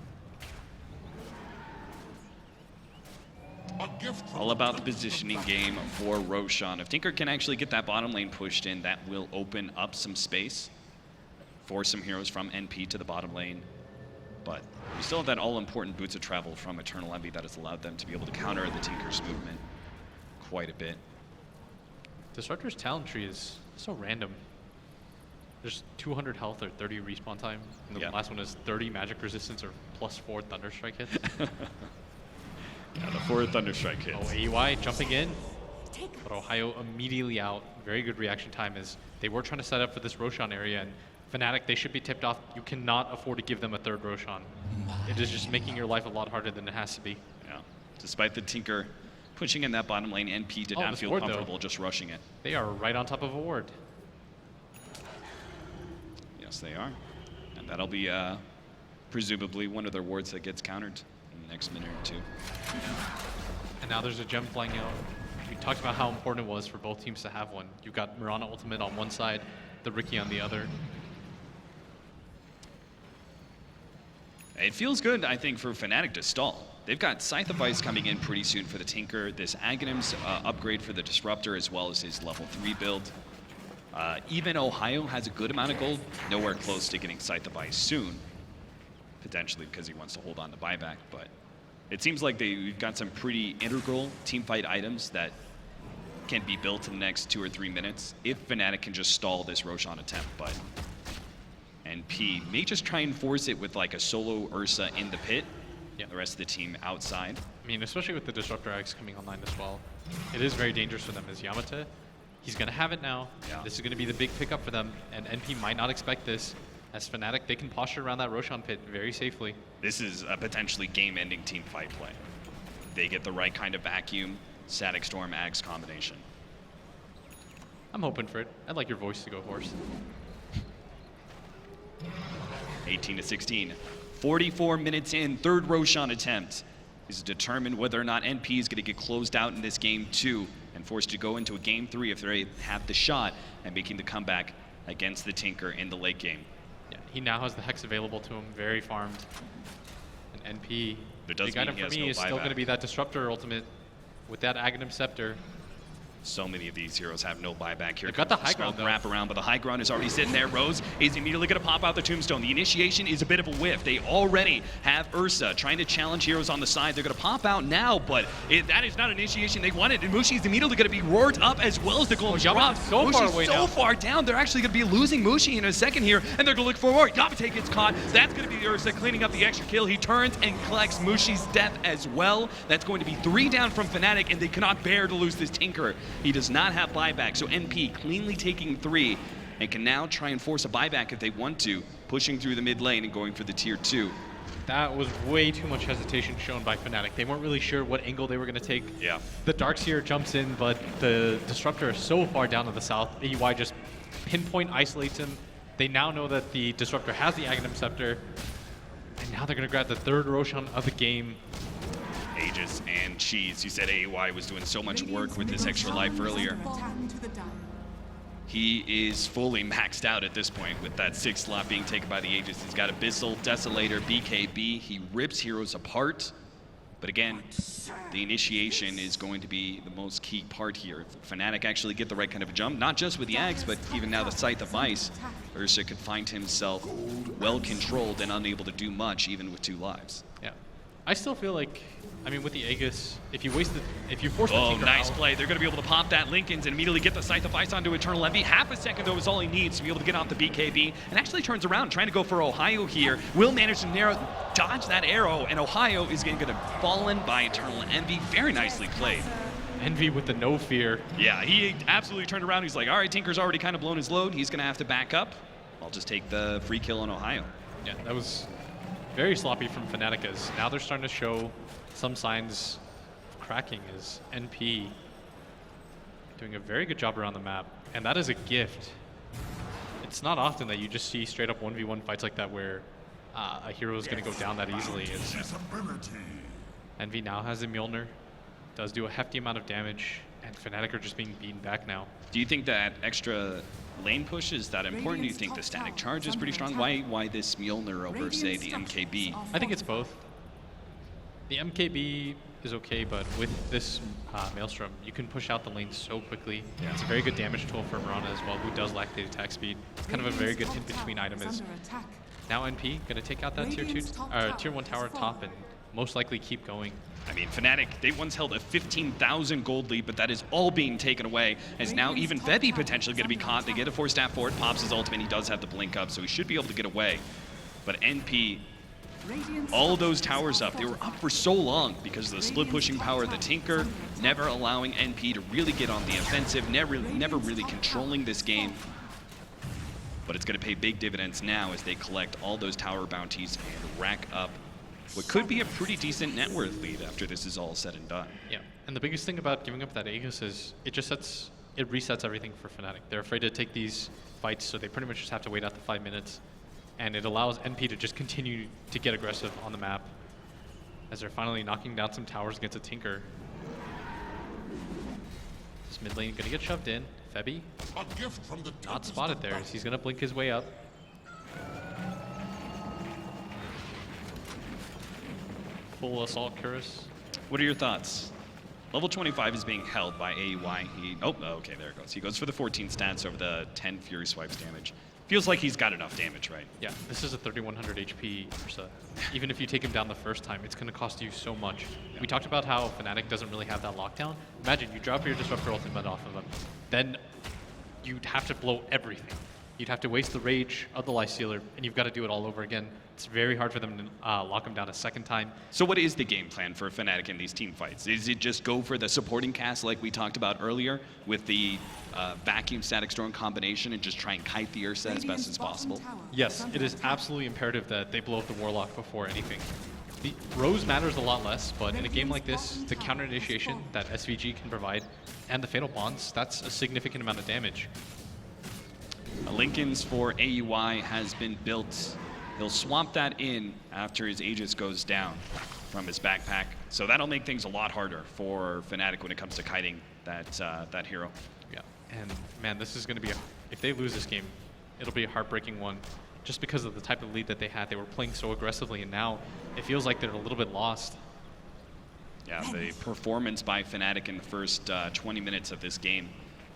All about the positioning game for Roshan. If Tinker can actually get that bottom lane pushed in, that will open up some space for some heroes from NP to the bottom lane. But we still have that all-important Boots of Travel from Eternal Envy that has allowed them to be able to counter the Tinker's movement quite a bit. Disruptor's talent tree is so random. There's 200 health or 30 respawn time, and the last one is 30 magic resistance or +4 Thunderstrike hits. Yeah, the 4 Thunderstrike hits. Oh, AUI jumping in, but Ohio immediately out. Very good reaction time, as they were trying to set up for this Roshan area, and Fnatic, they should be tipped off. You cannot afford to give them a third Roshan. It is just making your life a lot harder than it has to be. Yeah, despite the Tinker pushing in that bottom lane, NP did not feel comfortable just rushing it. They are right on top of a ward. Yes, they are. And that'll be presumably one of their wards that gets countered in the next minute or two. And now there's a gem flying out. We talked about how important it was for both teams to have one. You've got Mirana ultimate on one side, the Riki on the other. It feels good, I think, for Fnatic to stall. They've got Scythe of Ice coming in pretty soon for the Tinker, this Aghanim's upgrade for the Disruptor, as well as his level 3 build. Even Ohio has a good amount of gold, nowhere close to getting Scythe of Ice soon, potentially because he wants to hold on to buyback, but it seems like they've got some pretty integral teamfight items that can be built in the next 2 or 3 minutes if Fnatic can just stall this Roshan attempt, but NP may just try and force it with like a solo Ursa in the pit, the rest of the team outside. I mean, especially with the Disruptor Axe coming online as well, it is very dangerous for them as Yamate. He's going to have it now. This is going to be the big pickup for them, and NP might not expect this. As Fnatic, they can posture around that Roshan pit very safely. This is a potentially game-ending team fight play. They get the right kind of vacuum, Static Storm, Axe combination. I'm hoping for it. I'd like your voice to go hoarse. 18-16. 44 minutes in, third Roshan attempt is determined whether or not NP is going to get closed out in this game 2. And and forced to go into a game 3 if they have the shot and making the comeback against the Tinker in the late game. Yeah, he now has the Hex available to him, very farmed. And NP, But it does big mean item he for has me no is still going to buyback. be that Disruptor ultimate with that Aghanim Scepter. So many of these heroes have no buyback here. They've got the Comes high ground, smoke wrap around, but the high ground is already sitting there. Rose is immediately going to pop out the tombstone. The initiation is a bit of a whiff. They already have Ursa trying to challenge heroes on the side. They're going to pop out now, but that is not an initiation they wanted. And Mushi is immediately going to be roared up as well as the golden drop. so far away so now. far down. They're actually going to be losing Mushi in a second here, and they're going to look for more. Yamate gets caught. That's going to be Ursa cleaning up the extra kill. He turns and collects Mushi's death as well. That's going to be 3 down from Fnatic, and they cannot bear to lose this Tinker. He does not have buyback, so NP cleanly taking 3 and can now try and force a buyback if they want to, pushing through the mid lane and going for the tier 2. That was way too much hesitation shown by Fnatic. They weren't really sure what angle they were going to take. Yeah. The Darkseer jumps in, but the Disruptor is so far down to the south. EY just pinpoint isolates him. They now know that the Disruptor has the Aghanim Scepter, and now they're going to grab the 3rd Roshan of the game. Aegis and Cheese. You said AEY was doing so much work with this extra life earlier. He is fully maxed out at this point with that 6th slot being taken by the Aegis. He's got Abyssal, Desolator, BKB. He rips heroes apart. But again, the initiation is going to be the most key part here. If Fnatic actually get the right kind of a jump, not just with the Axe, but even now the Scythe of Ice, Ursa could find himself well controlled and unable to do much even with 2 lives. Yeah. I still feel like, I mean, with the Aegis, if you force the Oh, Tinker nice out, play. They're going to be able to pop that Lincolns and immediately get the Scythe of Ice onto Eternal Envy. Half a second, though, is all he needs to be able to get off the BKB. And actually turns around, trying to go for Ohio here. Will manage to dodge that arrow, and Ohio is going to fall in by Eternal Envy. Very nicely played. Envy with the no fear. Yeah, he absolutely turned around. He's like, all right, Tinker's already kind of blown his load. He's going to have to back up. I'll just take the free kill on Ohio. Yeah, that was very sloppy from Fnatic, as now they're starting to show some signs of cracking, as NP doing a very good job around the map. And that is a gift. It's not often that you just see straight up 1v1 fights like that where a hero is going to go down that easily. Envy now has a Mjolnir, does do a hefty amount of damage, and Fnatic are just being beaten back now. Do you think that extra lane push is that important? Do you think the static charge is pretty strong? Why this Mjolnir over, say, the MKB? I think it's both. The MKB is okay, but with this Maelstrom, you can push out the lane so quickly. Yeah. It's a very good damage tool for Mirana as well, who does lack the attack speed. It's kind of a very good in-between item. Is now NP going to take out that tier 1 tower top and most likely keep going. I mean, Fnatic, they once held a 15,000 gold lead, but that is all being taken away, as now even Febby potentially going to be caught. They get a 4-staff forward, pops his ultimate, he does have the blink up, so he should be able to get away. But NP, all those towers up, they were up for so long because of the split pushing power of the Tinker, never allowing NP to really get on the offensive, never really controlling this game. But it's going to pay big dividends now as they collect all those tower bounties and rack up what could be a pretty decent net worth lead after this is all said and done. Yeah, and the biggest thing about giving up that Aegis is it resets everything for Fnatic. They're afraid to take these fights, so they pretty much just have to wait out the 5 minutes. And it allows NP to just continue to get aggressive on the map as they're finally knocking down some towers against a Tinker. This mid lane gonna get shoved in. Febby, not spotted there, as he's gonna blink his way up. Full assault Curus. What are your thoughts? Level 25 is being held by AEY. Okay, there it goes. He goes for the 14 stats over the 10 Fury Swipes damage. Feels like he's got enough damage, right? Yeah, this is a 3100 HP Ursa. Even if you take him down the first time, it's going to cost you so much. Yeah. We talked about how Fnatic doesn't really have that lockdown. Imagine you drop your Disruptor ultimate off of him, then you'd have to blow everything. You'd have to waste the rage of the Lifestealer, and you've got to do it all over again. It's very hard for them to lock him down a second time. So what is the game plan for Fnatic in these team fights? Is it just go for the supporting cast like we talked about earlier with the vacuum static storm combination and just try and kite the Ursa as best as possible? Yes, it is absolutely imperative that they blow up the Warlock before anything. The Rose matters a lot less, but in a game like this, the counter initiation that SVG can provide and the Fatal Bonds, that's a significant amount of damage. Lincoln's for AEY has been built. He'll swamp that in after his Aegis goes down. from his backpack. So that'll make things a lot harder for Fnatic when it comes to kiting that hero. Yeah, and man, this is going to be, if they lose this game, it'll be a heartbreaking one just because of the type of lead that they had. They were playing so aggressively, and now it feels like they're a little bit lost. Yeah, the performance by Fnatic in the first 20 minutes of this game,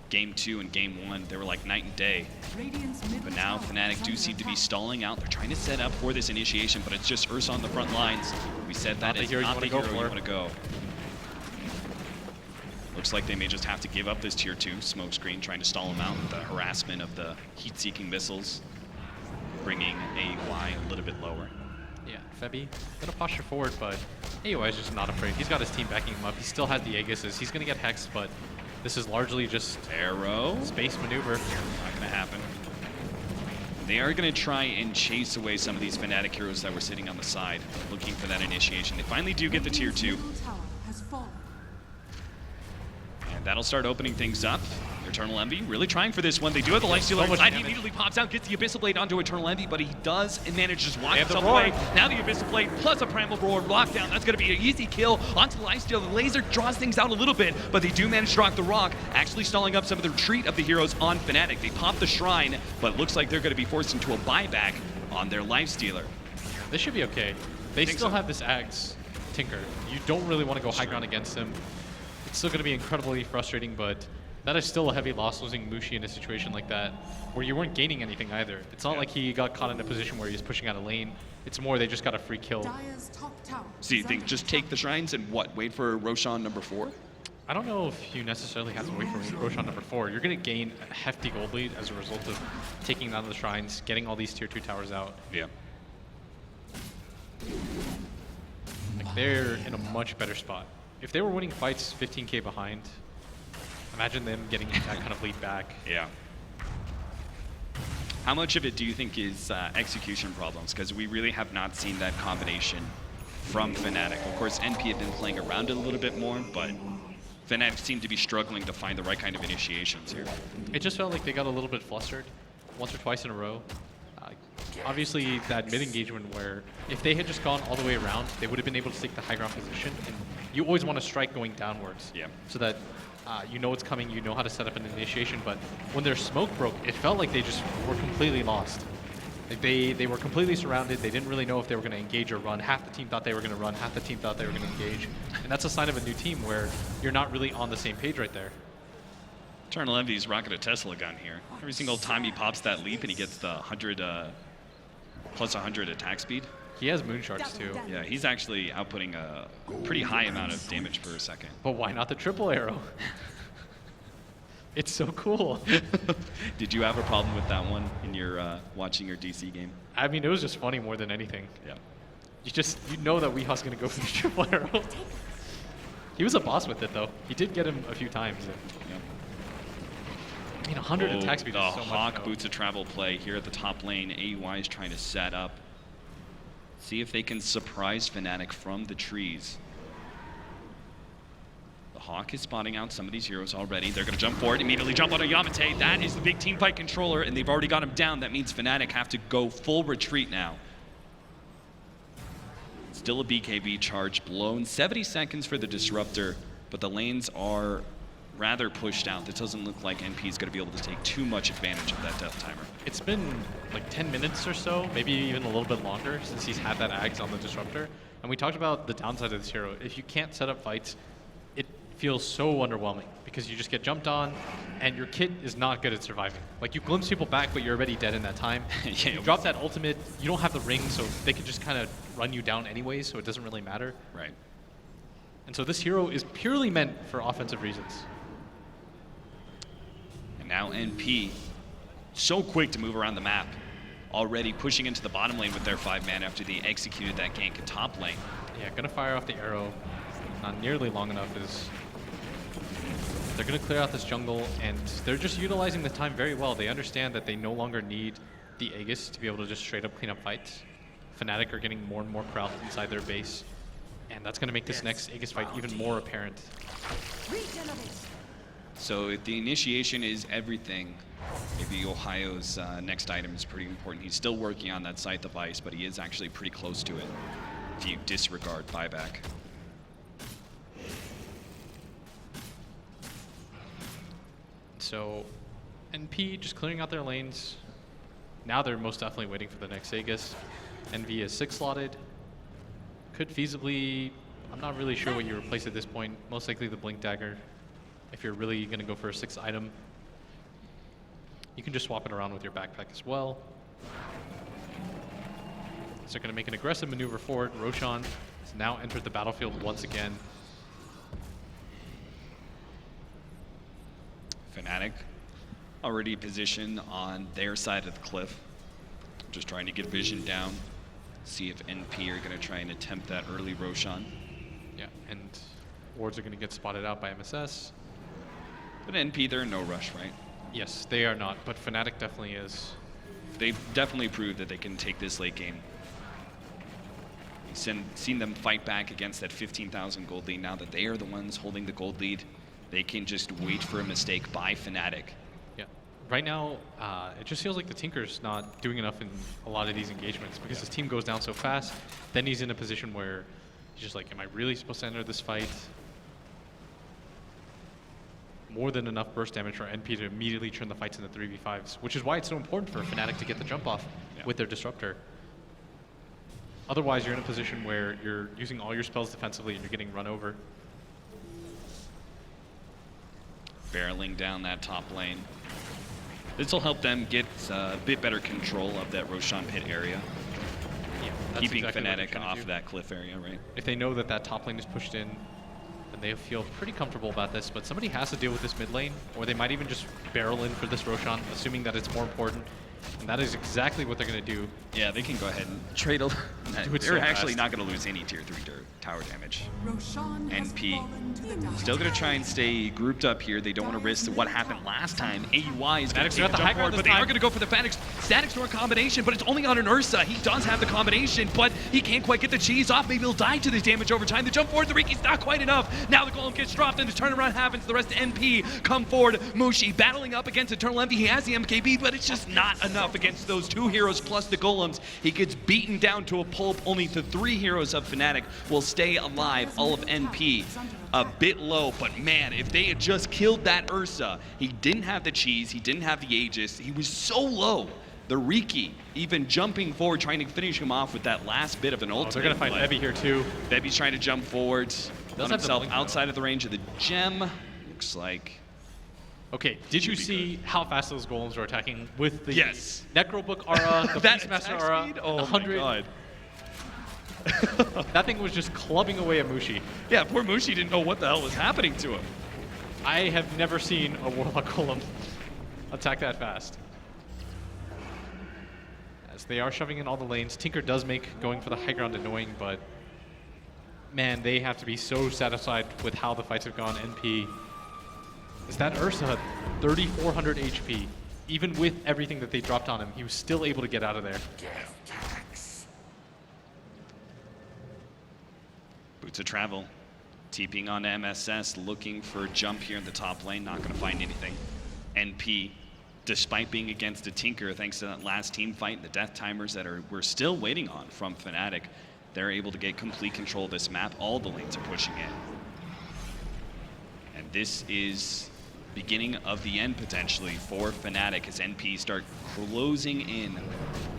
Game 2 and Game 1, they were like night and day. But now Fnatic do seem to be stalling out. They're trying to set up for this initiation, but it's just Ursa on the front lines. We said that is not the hero you want to go. Looks like they may just have to give up this tier 2 smokescreen, trying to stall him out with the harassment of the heat-seeking missiles, bringing AY a little bit lower. Yeah, Febby gonna posture forward, but AY is just not afraid. He's got his team backing him up. He still had the Aegises. He's gonna get hexed, but this is largely just arrow space maneuver. Not gonna happen. They are gonna try and chase away some of these Fnatic heroes that were sitting on the side, looking for that initiation. They finally do get the tier 2. And that'll start opening things up. Eternal Envy really trying for this one. They do have the Lifestealer inside. He immediately pops out, gets the Abyssal Blade onto Eternal Envy, but he does and manages to walk himself away. Now the Abyssal Blade plus a Primal Roar lockdown. That's going to be an easy kill onto the Lifestealer. The laser draws things out a little bit, but they do manage to rock the rock, actually stalling up some of the retreat of the heroes on Fnatic. They pop the Shrine, but it looks like they're going to be forced into a buyback on their Lifestealer. This should be okay. They still have this Ags Tinker. You don't really want to go high ground against him. It's still going to be incredibly frustrating, but that is still a heavy loss, losing Mushi in a situation like that, where you weren't gaining anything either. It's not like he got caught in a position where he's pushing out a lane. It's more they just got a free kill. So you think just take the Shrines and what, wait for Roshan number 4? I don't know if you necessarily have to wait for Roshan number 4. You're going to gain a hefty gold lead as a result of taking down the Shrines, getting all these tier 2 towers out. Yeah. Like, they're in a much better spot. If they were winning fights 15k behind, imagine them getting that kind of lead back. Yeah. How much of it do you think is execution problems? Because we really have not seen that combination from Fnatic. Of course, NP have been playing around it a little bit more, but Fnatic seem to be struggling to find the right kind of initiations here. It just felt like they got a little bit flustered once or twice in a row. Obviously, that mid-engagement where if they had just gone all the way around, they would have been able to take the high ground position. And you always want to strike going downwards, so that you know it's coming, you know how to set up an initiation. But when their smoke broke, it felt like they just were completely lost. Like they were completely surrounded. They didn't really know if they were going to engage or run. Half the team thought they were going to run, half the team thought they were going to engage. And that's a sign of a new team where you're not really on the same page right there. Eternal Envy's rocking a Tesla gun here. Every single time he pops that leap and he gets the 100 plus 100 attack speed. He has Moonsharks too. Yeah, he's actually outputting a pretty high amount of damage per second. But why not the triple arrow? It's so cool. Did you have a problem with that one in your watching your DC game? I mean, it was just funny more than anything. Yeah. You know that Weehaw's gonna go for the triple arrow. He was a boss with it though. He did get him a few times. Yeah. I mean, 100 attack speed is so much. The Hawk boots a travel play here at the top lane. AY is trying to set up. See if they can surprise Fnatic from the trees. The Hawk is spotting out some of these heroes already. They're going to jump forward, immediately jump on a Yamate. That is the big team fight controller, and they've already got him down. That means Fnatic have to go full retreat now. Still a BKB charge blown. 70 seconds for the Disruptor, but the lanes are rather pushed out. It doesn't look like NP is going to be able to take too much advantage of that death timer. It's been like 10 minutes or so, maybe even a little bit longer since he's had that Ags on the Disruptor. And we talked about the downside of this hero. If you can't set up fights, it feels so underwhelming because you just get jumped on and your kit is not good at surviving. Like you glimpse people back, but you're already dead in that time. Yeah, you drop that ultimate, you don't have the ring, so they can just kind of run you down anyways, so it doesn't really matter. Right. And so this hero is purely meant for offensive reasons. Now NP, so quick to move around the map, already pushing into the bottom lane with their 5-man after they executed that gank at top lane. Yeah, gonna fire off the arrow. Not nearly long enough. They're gonna clear out this jungle, and they're just utilizing the time very well. They understand that they no longer need the Aegis to be able to just straight up clean up fights. Fnatic are getting more and more crowd inside their base, and that's gonna make this next Aegis fight even more apparent. So if the initiation is everything, maybe Ohio's next item is pretty important. He's still working on that scythe device, but he is actually pretty close to it. if you disregard buyback. So NP just clearing out their lanes. Now they're most definitely waiting for the next Aegis. NV is 6 slotted. Could feasibly, I'm not really sure what you replace at this point. Most likely the Blink Dagger. If you're really going to go for a 6th item, you can just swap it around with your backpack as well. So they're going to make an aggressive maneuver forward. Roshan has now entered the battlefield once again. Fnatic already positioned on their side of the cliff. Just trying to get vision down. See if NP are going to try and attempt that early Roshan. Yeah, and wards are going to get spotted out by MSS. But NP, they're in no rush, right? Yes, they are not, but Fnatic definitely is. They've definitely proved that they can take this late game. Seen them fight back against that 15,000 gold lead. Now that they are the ones holding the gold lead, they can just wait for a mistake by Fnatic. Yeah. Right now, it just feels like the Tinker's not doing enough in a lot of these engagements because his team goes down so fast. Then he's in a position where he's just like, am I really supposed to enter this fight? More than enough burst damage for NP to immediately turn the fights into 3v5s, which is why it's so important for Fnatic to get the jump off with their Disruptor. Otherwise, you're in a position where you're using all your spells defensively and you're getting run over. Barreling down that top lane. This will help them get a bit better control of that Roshan pit area. Yeah, keeping exactly Fnatic off that cliff area, right? If they know that that top lane is pushed in, then they feel pretty comfortable about this, but somebody has to deal with this mid lane, or they might even just barrel in for this Roshan, assuming that it's more important. And that is exactly what they're going to do. Yeah, they can go ahead and trade a They're actually not going to lose any tier 3 tower damage. NP still going to try and stay grouped up here. They don't want to risk what happened last time. AUI is going to take the jump forward, but they are going to go for the Static Storm combination, but it's only on an Ursa. He does have the combination, but he can't quite get the cheese off. Maybe he'll die to this damage over time. The jump forward, the Riki's not quite enough. Now the Golem gets dropped and the turnaround happens. The rest of NP come forward. Mushi battling up against Eternal Envy. He has the MKB, but it's just not enough against those 2 heroes plus the Golems. He gets beaten down to a pulp. Only the 3 heroes of Fnatic will stay alive. All of NP a bit low, but man, if they had just killed that Ursa, he didn't have the cheese, he didn't have the Aegis, he was so low. The Riki even jumping forward, trying to finish him off with that last bit of an ultimate. They're going to fight Bebby here too. Bebby's trying to jump forward on himself outside of the range of the gem. Looks like. Okay, did you see how fast those golems were attacking with the Yes. Necrobook aura, the that Beastmaster aura, oh 100? my god. That thing was just clubbing away at Mushi. Yeah, poor Mushi didn't know what the hell was happening to him. I have never seen a Warlock Golem attack that fast. As they are shoving in all the lanes, Tinker does make going for the high ground annoying, but man, they have to be so satisfied with how the fights have gone. NP is that Ursa, 3,400 HP. Even with everything that they dropped on him, he was still able to get out of there. Boots of Travel, TPing on MSS, looking for a jump here in the top lane, not going to find anything. NP, despite being against a Tinker, thanks to that last team fight, the death timers that we're still waiting on from Fnatic, they're able to get complete control of this map. All the lanes are pushing in. And this is beginning of the end potentially for Fnatic as NP start closing in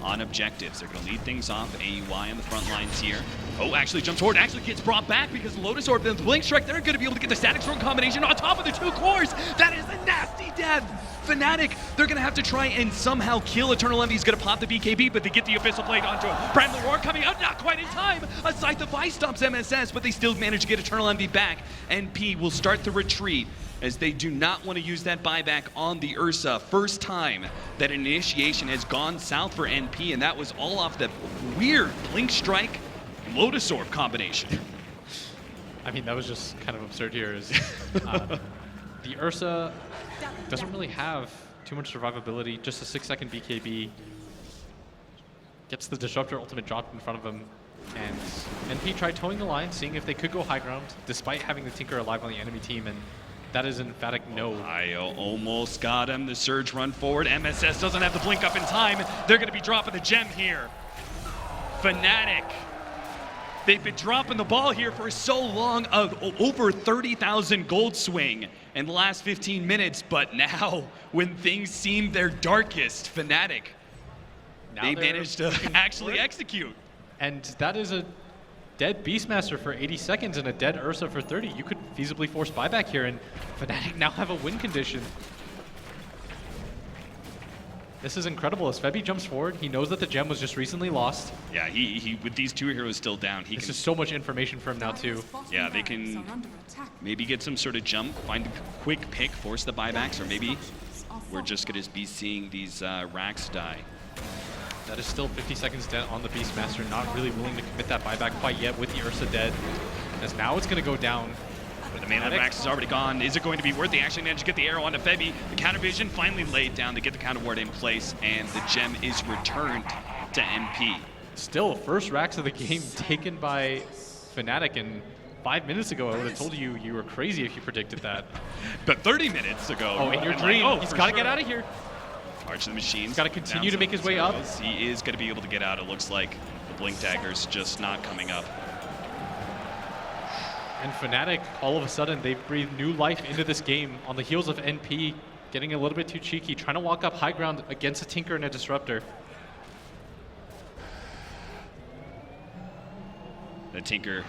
on objectives. They're going to lead things off. AUI on the front lines here. Oh, actually jumps forward, actually gets brought back because Lotus Orb, the Blink Strike, they're going to be able to get the Static Storm combination on top of the 2 cores. That is a nasty death. Fnatic, they're going to have to try and somehow kill Eternal Envy. He's going to pop the BKB, but they get the Abyssal Blade onto him. Bramble Roar coming out, not quite in time. A Scythe of Ice stomps MSS, but they still manage to get Eternal Envy back. NP will start the retreat as they do not want to use that buyback on the Ursa. First time that initiation has gone south for NP, and that was all off the weird Blink Strike Lotus Orb combination. I mean, that was just kind of absurd here. Is the Ursa doesn't really have too much survivability, just a 6-second BKB. Gets the Disruptor ultimate dropped in front of him, and NP tried towing the line, seeing if they could go high ground, despite having the Tinker alive on the enemy team, and that is an emphatic no. I almost got him. The Surge run forward. MSS doesn't have the blink up in time. They're going to be dropping the gem here. Fnatic They've been dropping the ball here for so long, over 30,000 gold swing in the last 15 minutes, but now, when things seem their darkest, Fnatic, they managed to actually execute. And that is a dead Beastmaster for 80 seconds and a dead Ursa for 30. You could feasibly force buyback here, and Fnatic now have a win condition. This is incredible. As Febby jumps forward, he knows that the gem was just recently lost. Yeah, he with these 2 heroes still down, this is so much information for him now too. Yeah, they can maybe get some sort of jump, find a quick pick, force the buybacks, or maybe we're just going to be seeing these racks die. That is still 50 seconds dead on the Beastmaster, not really willing to commit that buyback quite yet with the Ursa dead. As now it's going to go down. But the mana Rax is already gone. Is it going to be worth it? They actually managed to get the arrow onto Febby. The counter vision finally laid down to get the counter ward in place, and the gem is returned to NP. Still, first racks of the game taken by Fnatic, and 5 minutes ago I would have told you you were crazy if you predicted that. But 30 minutes ago. Oh, in your dream. He's got to get out of here. March of the Machines. He's got to continue to make his way up. He is going to be able to get out. It looks like the Blink Dagger's just not coming up. And Fnatic, all of a sudden, they've breathed new life into this game on the heels of NP getting a little bit too cheeky, trying to walk up high ground against a Tinker and a Disruptor. The Tinker,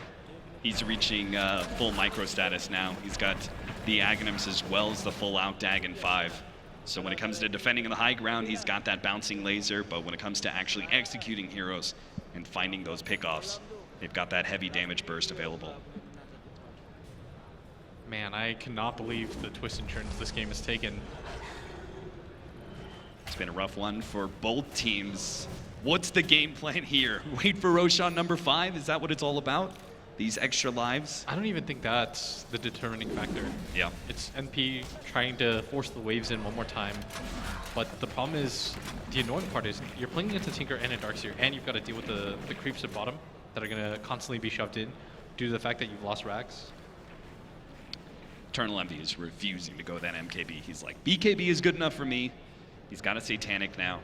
he's reaching full micro status now. He's got the Aghanims as well as the full out Dagon 5. So when it comes to defending on the high ground, he's got that bouncing laser, but when it comes to actually executing heroes and finding those pickoffs, they've got that heavy damage burst available. Man, I cannot believe the twists and turns this game has taken. It's been a rough one for both teams. What's the game plan here? Wait for Roshan number 5? Is that what it's all about? These extra lives? I don't even think that's the determining factor. Yeah. It's NP trying to force the waves in one more time. But the problem is, the annoying part is, you're playing against a Tinker and a Darkseer, and you've got to deal with the creeps at bottom that are going to constantly be shoved in due to the fact that you've lost racks. Eternal Envy is refusing to go that MKB. He's like, BKB is good enough for me. He's got a Satanic now.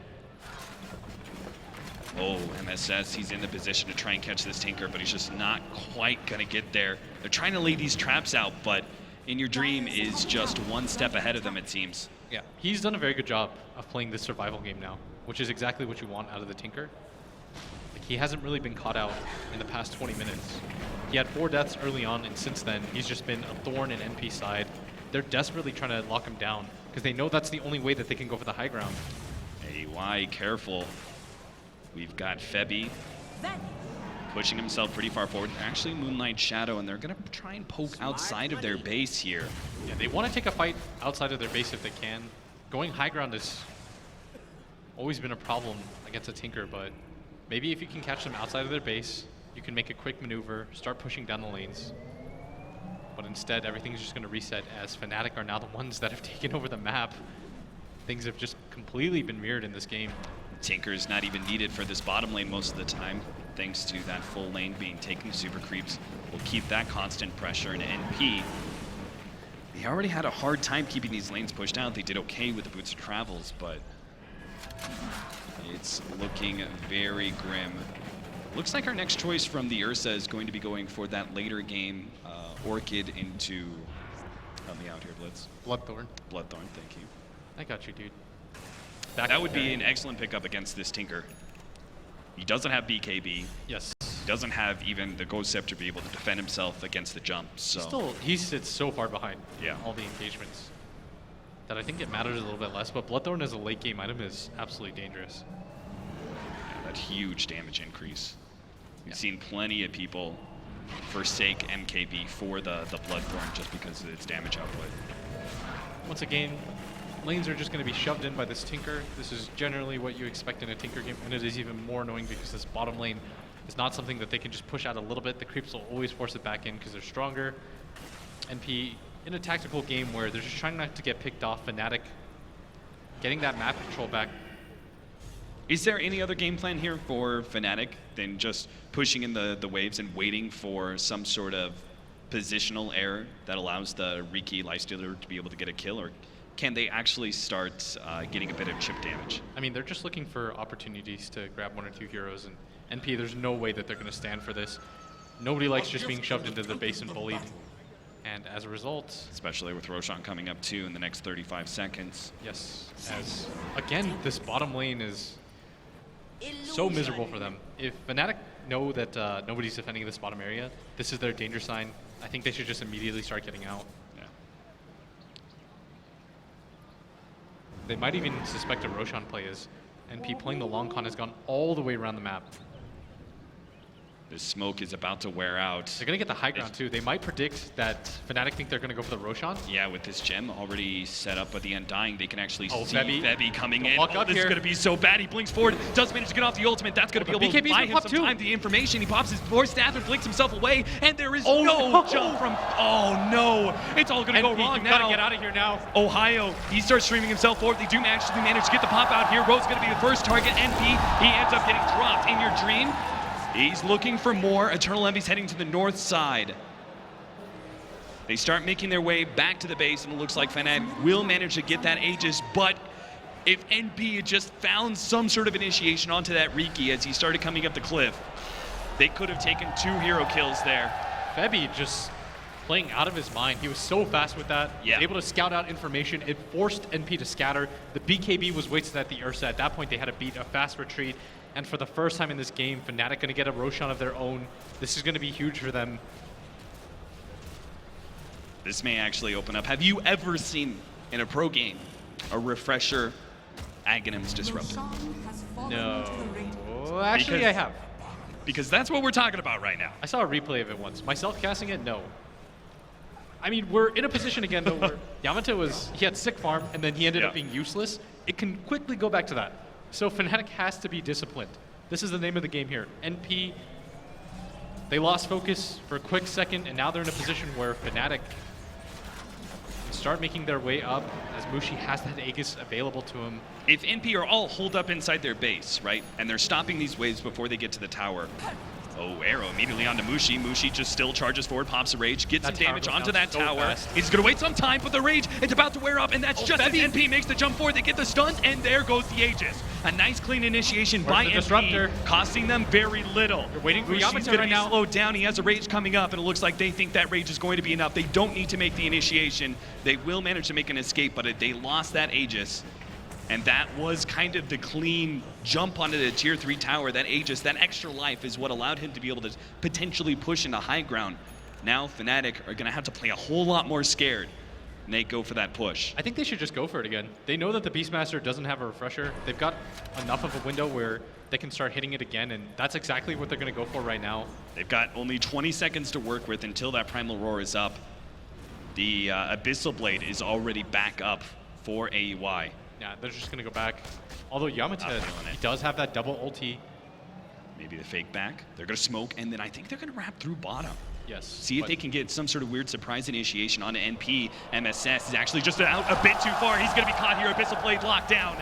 Oh, MSS, he's in the position to try and catch this Tinker, but he's just not quite gonna get there. They're trying to lay these traps out, but In Your Dream is just one step ahead of them, it seems. Yeah, he's done a very good job of playing this survival game now, which is exactly what you want out of the Tinker. Like, he hasn't really been caught out in the past 20 minutes. He had 4 deaths early on, and since then, he's just been a thorn in NP's side. They're desperately trying to lock him down, because they know that's the only way that they can go for the high ground. AY, careful. We've got Febby pushing himself pretty far forward. Actually, Moonlight Shadow, and they're going to try and poke outside of their base here. Yeah, they want to take a fight outside of their base if they can. Going high ground has always been a problem against a Tinker, but maybe if you can catch them outside of their base, you can make a quick maneuver, start pushing down the lanes. But instead, everything's just going to reset as Fnatic are now the ones that have taken over the map. Things have just completely been mirrored in this game. Tinker's not even needed for this bottom lane most of the time, thanks to that full lane being taken. Super Creeps will keep that constant pressure, and NP, they already had a hard time keeping these lanes pushed out. They did okay with the Boots of Travels, but it's looking very grim. Looks like our next choice from the Ursa is going to be going for that later game Orchid into, help me out here, Blitz. Bloodthorn. Bloodthorn, thank you. I got you, dude. That would be an excellent pickup against this Tinker. He doesn't have BKB. Yes. He doesn't have even the Ghost Scepter to be able to defend himself against the jump. So He sits so far behind yeah. all the engagements that I think it matters a little bit less, but Bloodthorn as a late game item is absolutely dangerous. Yeah, that huge damage increase. We've seen plenty of people forsake MKB for the Bloodthorn just because of its damage output. Once again, lanes are just going to be shoved in by this Tinker. This is generally what you expect in a Tinker game, and it is even more annoying because this bottom lane is not something that they can just push out a little bit. The creeps will always force it back in because they're stronger. NP, in a tactical game where they're just trying not to get picked off, Fnatic getting that map control back. Is there any other game plan here for Fnatic than just pushing in the waves and waiting for some sort of positional error that allows the Riki Lifestealer to be able to get a kill, or can they actually start getting a bit of chip damage? I mean, they're just looking for opportunities to grab 1 or 2 heroes, and NP, there's no way that they're going to stand for this. Nobody likes just being shoved into the base and bullied. And as a result... Especially with Roshan coming up too in the next 35 seconds. Yes, as again, this bottom lane is so miserable for them. If Fnatic know that nobody's defending this bottom area, this is their danger sign. I think they should just immediately start getting out. Yeah. They might even suspect a Roshan play as NP playing the long con has gone all the way around the map. The smoke is about to wear out. They're going to get the high ground too. They might predict that Fnatic think they're going to go for the Roshan. Yeah, with this gem already set up with the Undying, they can actually see Febby. Febby coming in. Walk up This is here. going to be so bad. He blinks forward, does manage to get off the ultimate. That's going to be able to BKB's buy gonna him pop some too. time. The information, he pops his force staff and blinks himself away, and there is Oh, no no. jump from... Oh, no. It's all going to go NP, wrong you now. gotta get out of here now. Ohio, he starts streaming himself forward. They do actually manage to get the pop out here. Rose's going to be the first target. NP, he ends up getting dropped in your dream. He's looking for more. Eternal Envy's heading to the north side. They start making their way back to the base, and it looks like Fnatic will manage to get that Aegis, but if NP had just found some sort of initiation onto that Riki as he started coming up the cliff, they could have taken 2 hero kills there. Febby just playing out of his mind. He was so fast with that. Yeah. Able to scout out information. It forced NP to scatter. The BKB was wasted at the Ursa. At that point, they had to beat a fast retreat. And for the first time in this game, Fnatic going to get a Roshan of their own. This is going to be huge for them. This may actually open up. Have you ever seen in a pro game a refresher Aghanims disruptor? No. Actually, Because- I have. Because that's what we're talking about right now. I saw a replay of it once. Myself casting it, no. I mean, we're in a position again, though, where Yamato he had sick farm, and then he ended up being useless. It can quickly go back to that. So Fnatic has to be disciplined. This is the name of the game here. NP, they lost focus for a quick second, and now they're in a position where Fnatic can start making their way up, as Mushi has that Aegis available to him. If NP are all holed up inside their base, right, and they're stopping these waves before they get to the tower. Oh, arrow immediately onto Mushi. Mushi just still charges forward, pops a rage, gets some That tower damage goes onto down that so tower. fast. He's gonna wait some time, but the rage, it's about to wear up, and that's just as NP makes the jump forward. They get the stun, and there goes the Aegis. A nice clean initiation by the NP, disruptor? costing them very little. You're waiting for Mushi's Yamato gonna right be now. slowed down. He has a rage coming up, and it looks like they think that rage is going to be enough. They don't need to make the initiation. They will manage to make an escape, but they lost that Aegis. And that was kind of the clean jump onto the tier 3 tower. That Aegis, that extra life is what allowed him to be able to potentially push into high ground. Now Fnatic are going to have to play a whole lot more scared. And they go for that push. I think they should just go for it again. They know that the Beastmaster doesn't have a refresher. They've got enough of a window where they can start hitting it again, and that's exactly what they're going to go for right now. They've got only 20 seconds to work with until that Primal Roar is up. The Abyssal Blade is already back up for AEY. Yeah, they're just going to go back. Although Yamato, Not feeling he it. does have that double ulti. Maybe the fake back. They're going to smoke, and then I think they're going to wrap through bottom. Yes. See if but they can get some sort of weird surprise initiation onto NP. MSS is actually just out a bit too far. He's going to be caught here. Abyssal Blade locked down.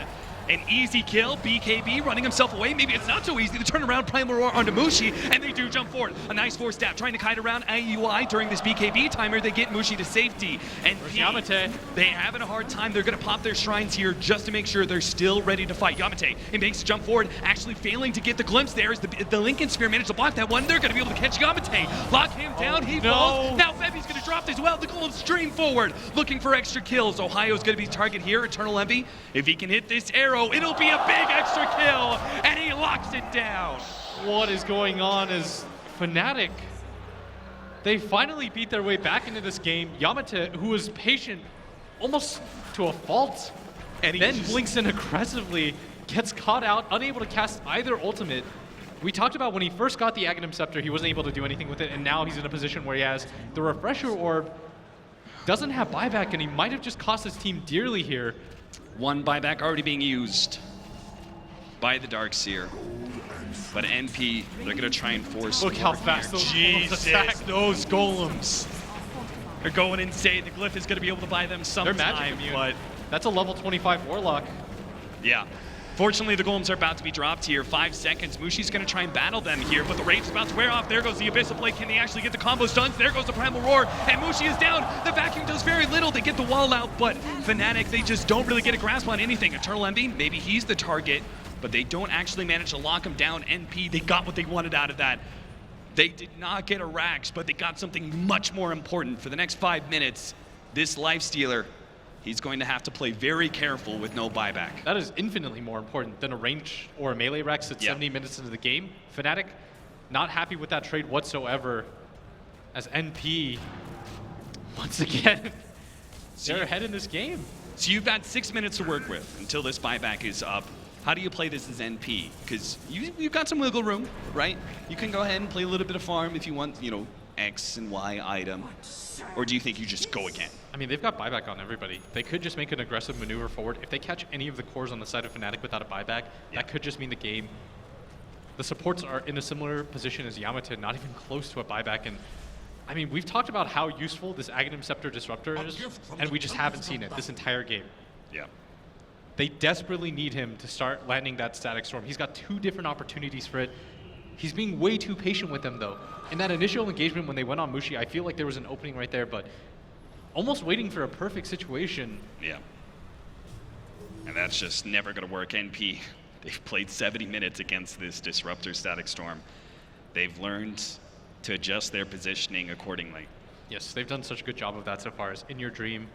An easy kill. BKB running himself away. Maybe it's not so easy to turn around Primal Roar onto Mushi, and they do jump forward. A nice force stab trying to kite around AUI during this BKB timer. They get Mushi to safety. And Yamate. they having a hard time. They're going to pop their shrines here just to make sure they're still ready to fight. Yamate, he makes a jump forward, actually failing to get the glimpse there as the Lincoln Sphere managed to block that one. They're going to be able to catch Yamate. Lock him down. He falls. Now Febby's going to drop as well. The Golem stream forward, looking for extra kills. Ohio's going to be the target here. Eternal Envy, if he can hit this arrow, it'll be a big extra kill, and he locks it down. what is going on is Fnatic, they finally beat their way back into this game. Yamate, who was patient almost to a fault, And he then just- blinks in aggressively, gets caught out, unable to cast either ultimate. We talked about when he first got the Aghanim Scepter, he wasn't able to do anything with it, and now he's in a position where he has the Refresher Orb, doesn't have buyback, and he might have just cost his team dearly here. One buyback already being used by the Darkseer. But NP, they're going to try and force Look how more fast here. those golems attack. Jesus, those golems. They're going insane. The Glyph is going to be able to buy them They're some magic time, immune. but That's a level 25 Warlock. yeah. Fortunately, the golems are about to be dropped here. 5 seconds. Mushi's going to try and battle them here, but the rage is about to wear off. There goes the Abyssal Blade. Can they actually get the combo stuns? There goes the Primal Roar, and Mushi is down. The vacuum does very little. They get the wall out, but Fnatic, they just don't really get a grasp on anything. Eternal Envy, maybe he's the target, but they don't actually manage to lock him down. NP, they got what they wanted out of that. They did not get a Rax, but they got something much more important. For the next 5 minutes, this Lifestealer, he's going to have to play very careful with no buyback. That is infinitely more important than a range or a melee Rex at 70 minutes into the game. Fnatic, not happy with that trade whatsoever, as NP, once again, they're ahead in this game. So you've got 6 minutes to work with until this buyback is up. How do you play this as NP? Because you've got some wiggle room, right? You can go ahead and play a little bit of farm if you want, you know, X and Y item. Or do you think you just go again? I mean, they've got buyback on everybody. They could just make an aggressive maneuver forward. If they catch any of the cores on the side of Fnatic without a buyback, that could just mean the game. The supports are in a similar position as Yamata, not even close to a buyback. And I mean, we've talked about how useful this Aghanim Scepter Disruptor is, and we just haven't seen it this entire game. Yeah. They desperately need him to start landing that Static Storm. He's got 2 different opportunities for it. He's being way too patient with them, though. In that initial engagement when they went on Mushi, I feel like there was an opening right there, but almost waiting for a perfect situation. Yeah. And that's just never going to work. NP, they've played 70 minutes against this Disruptor Static Storm. They've learned to adjust their positioning accordingly. Yes, they've done such a good job of that so far. As In Your Dream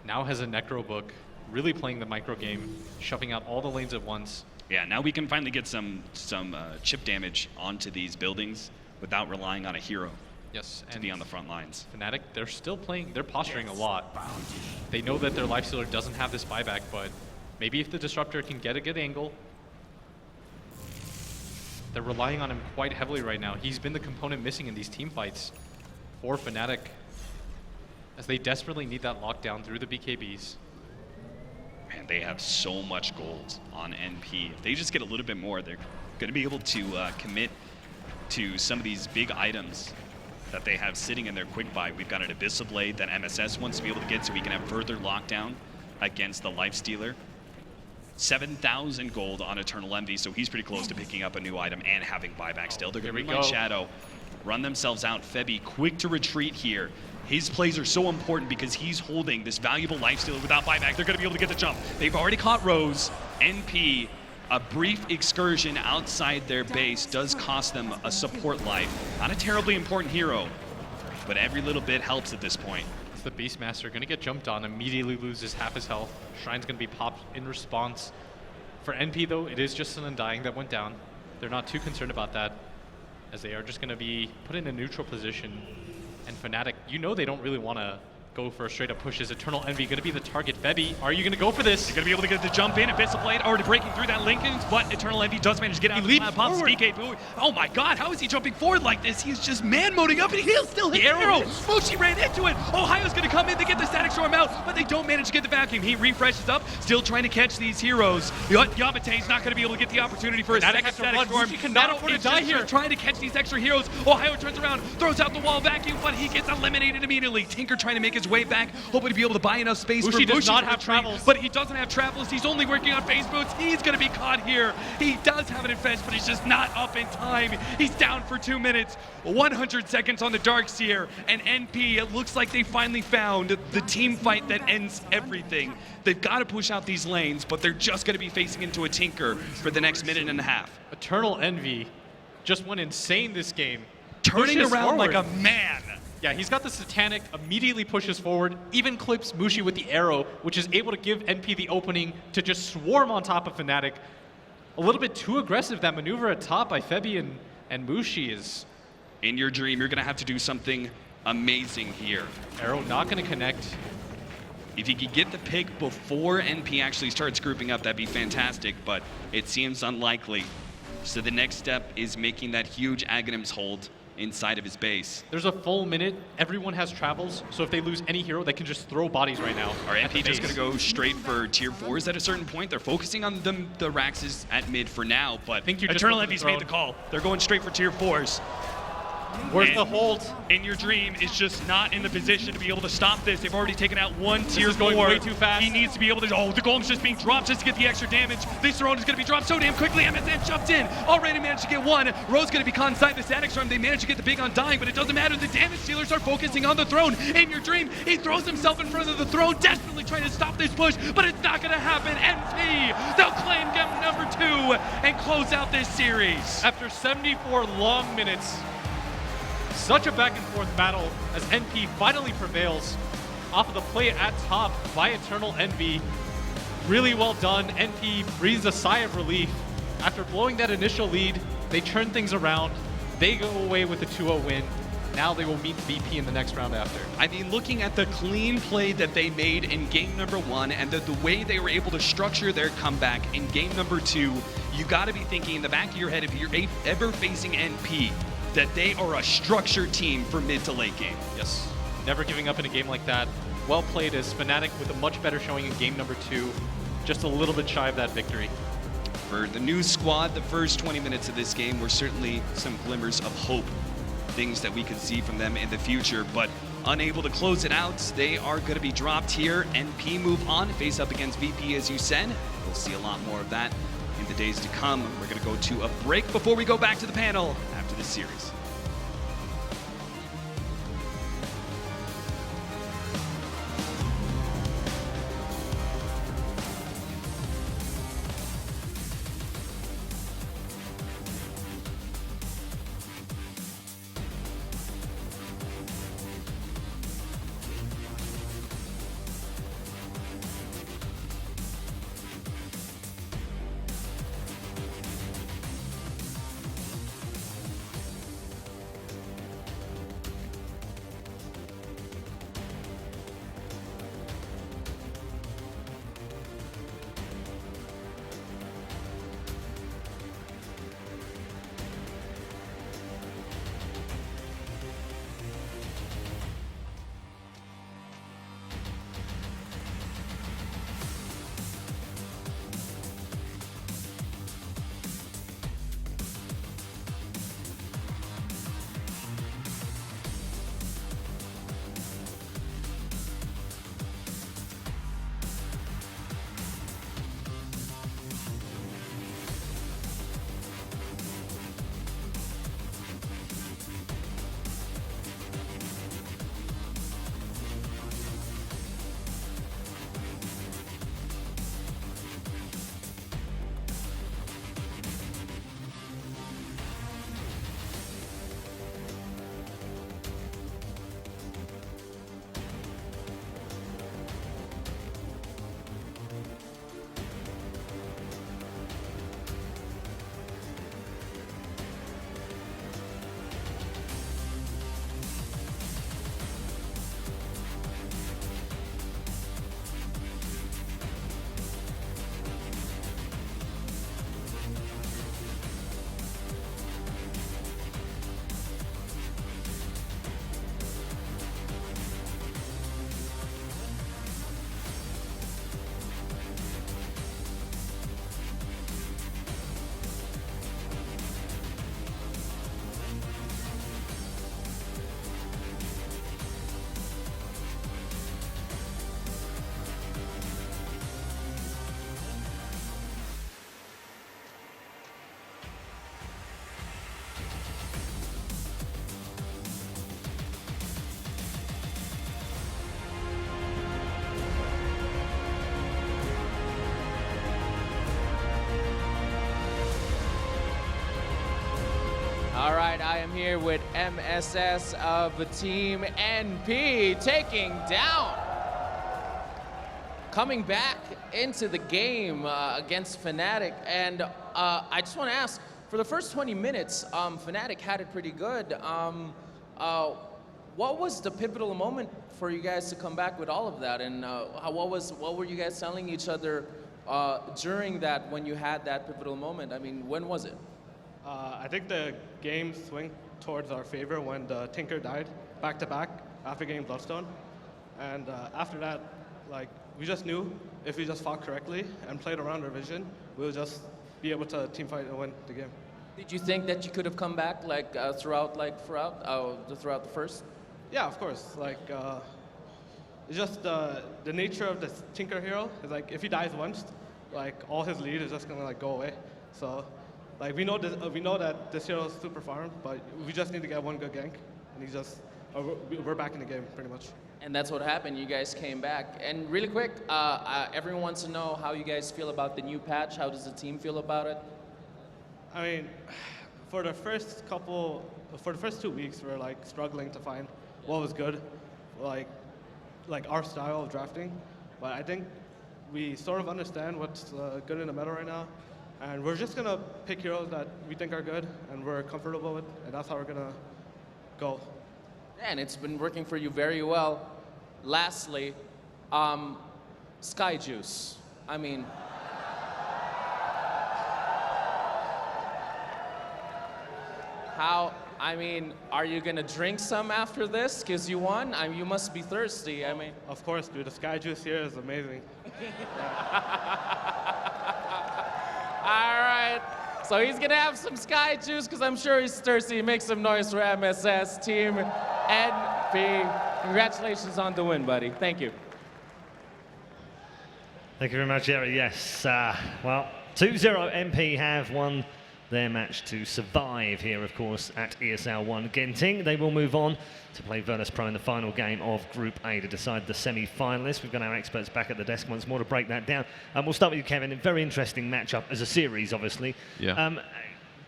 now has a Necro book, really playing the micro game, shoving out all the lanes at once. Yeah, now we can finally get some chip damage onto these buildings without relying on a hero. Yes, to be on the front lines. Fnatic, they're still playing, they're posturing a lot. They know that their Lifestealer doesn't have this buyback, but maybe if the Disruptor can get a good angle, they're relying on him quite heavily right now. He's been the component missing in these team fights for Fnatic, as they desperately need that lockdown through the BKBs. Man, they have so much gold on NP. If they just get a little bit more, they're going to be able to commit to some of these big items that they have sitting in their quick buy. We've got an Abyssal Blade that MSS wants to be able to get so we can have further lockdown against the Lifestealer. 7,000 gold on Eternal Envy, so he's pretty close to picking up a new item and having buyback still. They're going to Moonlight Shadow, run themselves out. Febby, quick to retreat here. His plays are so important because he's holding this valuable Lifestealer without buyback. They're going to be able to get the jump. They've already caught Rose. NP, a brief excursion outside their base does cost them a support life. Not a terribly important hero, but every little bit helps at this point. It's the Beastmaster, going to get jumped on, immediately loses half his health. Shrine's going to be popped in response. For NP though, it is just an Undying that went down. They're not too concerned about that, as they are just going to be put in a neutral position. And Fnatic, you know they don't really want to go for a straight-up push. Is Eternal Envy going to be the target? Febby, are you going to go for this? You're going to be able to get the jump in. Abyssal Blade already breaking through that Lincoln, but Eternal Envy does manage to get out. He leaps pops forward. BK. Oh my god, how is he jumping forward like this? He's just man-moding up and he'll still hit the arrow. Mushi ran into it. Ohio's going to come in to get the Static Storm out, but they don't manage to get the vacuum. He refreshes up, still trying to catch these heroes. Yabate's not going to be able to get the opportunity for a second Static Storm. Mushi cannot afford to die here. Trying to catch these extra heroes. Ohio turns around, throws out the wall vacuum, but he gets eliminated immediately. Tinker trying to make his way back, hoping to be able to buy enough space for Mushi does not to have retreat, travels. but he doesn't have travels. He's only working on phase boots. He's going to be caught here. He does have an advance, but he's just not up in time. He's down for 2 minutes, 100 seconds on the Darkseer, and NP, it looks like they finally found the team fight that ends everything. They've got to push out these lanes, but they're just going to be facing into a Tinker for the next minute and a half. Eternal Envy just went insane this game. Turning Pushes around forward. like a man. Yeah, he's got the Satanic, immediately pushes forward, even clips Mushi with the arrow, which is able to give NP the opening to just swarm on top of Fnatic. A little bit too aggressive, that maneuver at top by Febby and Mushi is... In Your Dream, you're going to have to do something amazing here. Arrow not going to connect. If you could get the pick before NP actually starts grouping up, that'd be fantastic, but it seems unlikely. So the next step is making that huge Aghanim's hold inside of his base. There's a full minute. Everyone has travels, so if they lose any hero, they can just throw bodies right now. Are NP just going to go straight for tier 4s at a certain point? They're focusing on the Raxes at mid for now, but Eternal Envy's made the call. They're going straight for tier 4s. Where's the hold? In Your Dream is just not in the position to be able to stop this. They've already taken out one tier 4. This is going way too fast. He needs to be able to... Oh, the golem's just being dropped just to get the extra damage. This throne is going to be dropped so damn quickly. MSN jumps in. Already managed to get one. Rose going to be caught inside the Static Storm. They managed to get the big Undying, but it doesn't matter. The damage dealers are focusing on the throne. In Your Dream, he throws himself in front of the throne, desperately trying to stop this push, but it's not going to happen. NP, they'll claim game number 2 and close out this series. After 74 long minutes, such a back and forth battle as NP finally prevails off of the play at top by Eternal Envy. Really well done. NP breathes a sigh of relief. After blowing that initial lead, they turn things around. They go away with a 2-0 win. Now they will meet VP in the next round after. I mean, looking at the clean play that they made in game number 1 and the way they were able to structure their comeback in game number 2, you got to be thinking in the back of your head, if you're ever facing NP, that they are a structured team for mid to late game. Yes, never giving up in a game like that. Well played as Fnatic with a much better showing in game number 2, just a little bit shy of that victory. For the new squad, the first 20 minutes of this game were certainly some glimmers of hope, things that we could see from them in the future, but unable to close it out. They are going to be dropped here. NP move on, face up against VP, as you said. We'll see a lot more of that in the days to come. We're going to go to a break before we go back to the panel after this series. All right, I am here with MSS of Team NP taking down. Coming back into the game against Fnatic. And I just want to ask, for the first 20 minutes, Fnatic had it pretty good. What was the pivotal moment for you guys to come back with all of that? And what were you guys telling each other during that, when you had that pivotal moment? I mean, when was it? I think the game swung towards our favor when the Tinker died back-to-back after getting Bloodstone. And after that, like, we just knew if we just fought correctly and played around our vision, we would just be able to team fight and win the game. Did you think that you could have come back like throughout the first? Yeah, of course. Like, it's just the nature of the Tinker hero is like if he dies once, like all his lead is just gonna like go away. So, like we know that this hero is super farmed, but we just need to get one good gank, and he's just we're back in the game pretty much. And that's what happened. You guys came back. And really quick, everyone wants to know how you guys feel about the new patch. How does the team feel about it? I mean, for the first 2 weeks, we were like struggling to find what was good, like our style of drafting. But I think we sort of understand what's good in the meta right now, and we're just gonna pick heroes that we think are good and we're comfortable with, and that's how we're gonna go. And it's been working for you very well. Lastly, Sky Juice. I mean, are you gonna drink some after this? Cause you won. I mean, you must be thirsty. I mean, of course, dude. The Sky Juice here is amazing. All right. So he's gonna have some Sky Juice because I'm sure he's thirsty. Make some noise for MSS Team NP. Congratulations on the win, buddy. Thank you. Thank you very much, Jerry. Yes, well, 2-0 MP have won their match to survive here, of course, at ESL One Genting. They will move on to play virtus.pro in the final game of Group A to decide the semi-finalists. We've got our experts back at the desk once more to break that down. We'll start with you, Kevin. A very interesting matchup as a series, obviously. Yeah.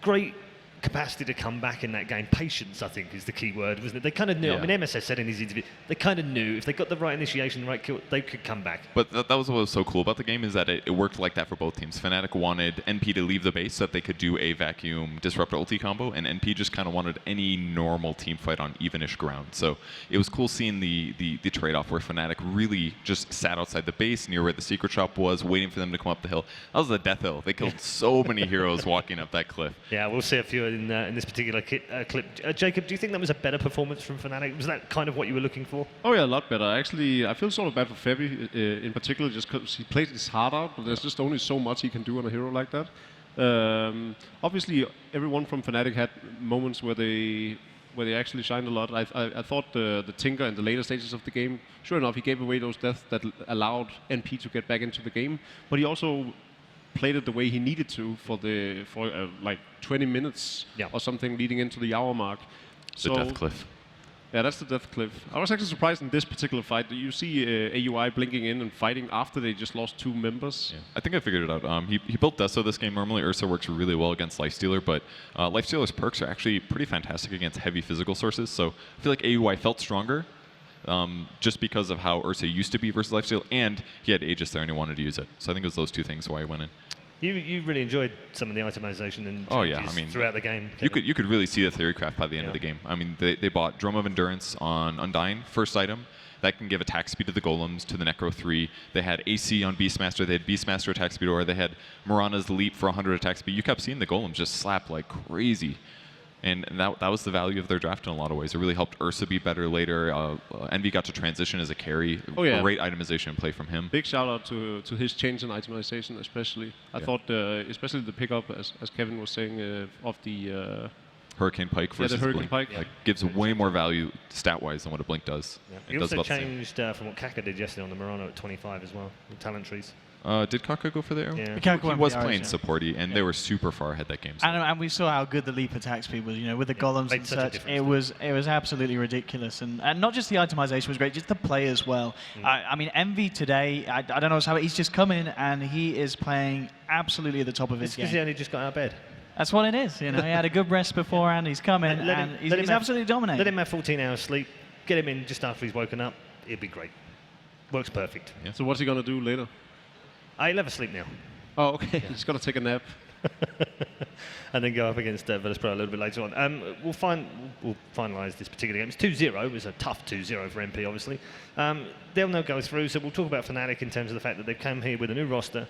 Great capacity to come back in that game. Patience, I think, is the key word, wasn't it? They kind of knew. Yeah. I mean, MSS said in his interview, they kind of knew if they got the right initiation, the right kill, they could come back. But that was what was so cool about the game, is that it worked like that for both teams. Fnatic wanted NP to leave the base so that they could do a vacuum disrupt ulti combo, and NP just kind of wanted any normal team fight on evenish ground. So it was cool seeing the trade-off where Fnatic really just sat outside the base near where the secret shop was, waiting for them to come up the hill. That was a death hill. They killed so many heroes walking up that cliff. Yeah, we'll see a few in this particular clip. Jacob, do you think that was a better performance from Fnatic? Was that kind of what you were looking for? Oh yeah, a lot better. Actually, I feel sort of bad for Febby in particular, just because he played his heart out, but there's just only so much he can do on a hero like that. Obviously, everyone from Fnatic had moments where they actually shined a lot. I thought the Tinker in the later stages of the game, sure enough, he gave away those deaths that allowed NP to get back into the game, but he also played it the way he needed to for like 20 minutes or something leading into the hour mark. The death cliff. Yeah, that's the death cliff. I was actually surprised in this particular fight that you see AUI blinking in and fighting after they just lost 2 members. Yeah. I think I figured it out. He built Deso this game. Normally Ursa works really well against Lifestealer, but Lifestealer's perks are actually pretty fantastic against heavy physical sources, so I feel like AUI felt stronger just because of how Ursa used to be versus Lifesteal, and he had Aegis there and he wanted to use it. So I think it was those 2 things why he went in. You really enjoyed some of the itemization and changes throughout the game. Kevin. You could really see the theorycraft by the end of the game. I mean, they bought Drum of Endurance on Undying, first item. That can give attack speed to the Golems, to the Necro 3. They had AC on Beastmaster. They had Beastmaster attack speed, or they had Mirana's Leap for 100 attack speed. You kept seeing the Golems just slap like crazy. And that was the value of their draft in a lot of ways. It really helped Ursa be better later. Envy got to transition as a carry. Oh, yeah. Great itemization and play from him. Big shout out to his change in itemization, especially. I thought, especially the pickup, as Kevin was saying, of the Hurricane Pike versus the Hurricane Blink. Pike. Like, gives way more value stat-wise than what a Blink does. Yeah. It He does also about the same. changed from what Kaka did yesterday on the Murano at 25 as well, with talent trees. Did Kaka go for the arrow? Yeah. He was playing supporty, and they were super far ahead that game. So. And we saw how good the leap attack speed was. You know, with the golems and such, it was absolutely ridiculous. And not just the itemization was great, just the play as well. I mean, Envy today, I don't know how he's just come in and he is playing absolutely at the top of his game. Because he only just got out of bed. That's what it is. You know, he had a good rest beforehand. He's come in and he's absolutely dominating. Let him have 14 hours sleep. Get him in just after he's woken up. It'd be great. Works perfect. Yeah. So what's he gonna do later? He'll have a sleep now. Oh, okay. Yeah. He's got to take a nap. And then go up against virtus.pro a little bit later on. We'll finalise this particular game. It's 2-0. It was a tough 2-0 for MP, obviously. They'll now go through, so we'll talk about Fnatic in terms of the fact that they've come here with a new roster.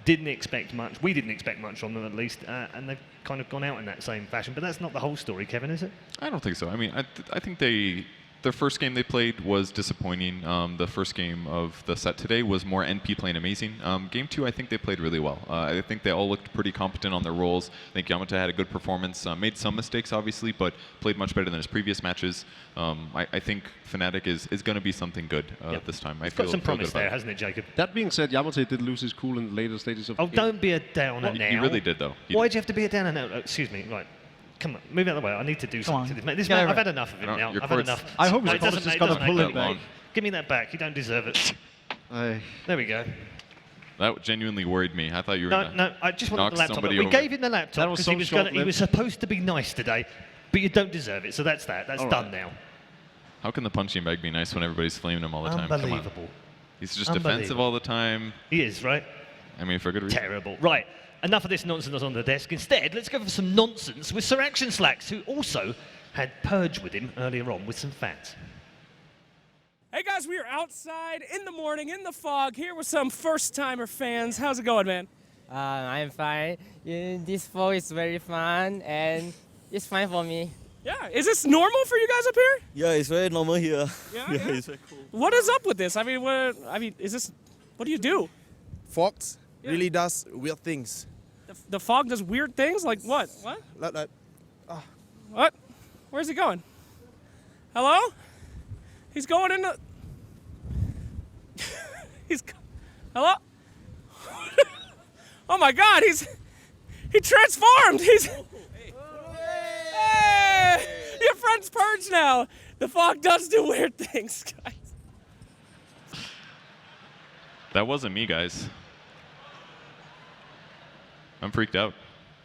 Didn't expect much. We didn't expect much from them, at least. And they've kind of gone out in that same fashion. But that's not the whole story, Kevin, is it? I don't think so. I mean, I think their first game they played was disappointing. The first game of the set today was more NP playing amazing. Game 2, I think they played really well. I think they all looked pretty competent on their roles. I think Yamata had a good performance, made some mistakes, obviously, but played much better than his previous matches. I think Fnatic is going to be something good this time. It's got some promise there, hasn't it, Jacob? That being said, Yamata did lose his cool in the later stages of the game. Don't be a downer now. He really did, though. Why'd you have to be a downer now? Excuse me, right. Come on, move out of the way. I need to do something to this. I've had enough of him now. I've had enough. I hope his coach is going to pull it back. Give me that back. You don't deserve it. There we go. That genuinely worried me. I thought you were No, gonna no, I just wanted knock the laptop. somebody We over. gave him the That laptop was because so he was short-lived. supposed to be nice today, but you don't deserve it. So that's that. That's All done right. now. How can the punching bag be nice when everybody's flaming him all the time? Come on. Unbelievable. He's just defensive all the time. He is, right? I mean, for good reason. Terrible. Right. Enough of this nonsense on the desk. Instead, let's go for some nonsense with Sir Action Slacks, who also had Purge with him earlier on with some fans. Hey guys, we are outside in the morning in the fog here with some first-timer fans. How's it going, man? I'm fine. This fog is very fun and it's fine for me. Yeah, is this normal for you guys up here? Yeah, it's very normal here. Yeah? It's very cool. What is up with this? I mean, is this? What do you do? Fox Yeah. really does weird things. The fog does weird things, like what? What? Like What? Where's he going? Hello? He's going into. Hello? Oh my God! He transformed. Hey! Your friend's Purge now. The fog does do weird things, guys. That wasn't me, guys. I'm freaked out.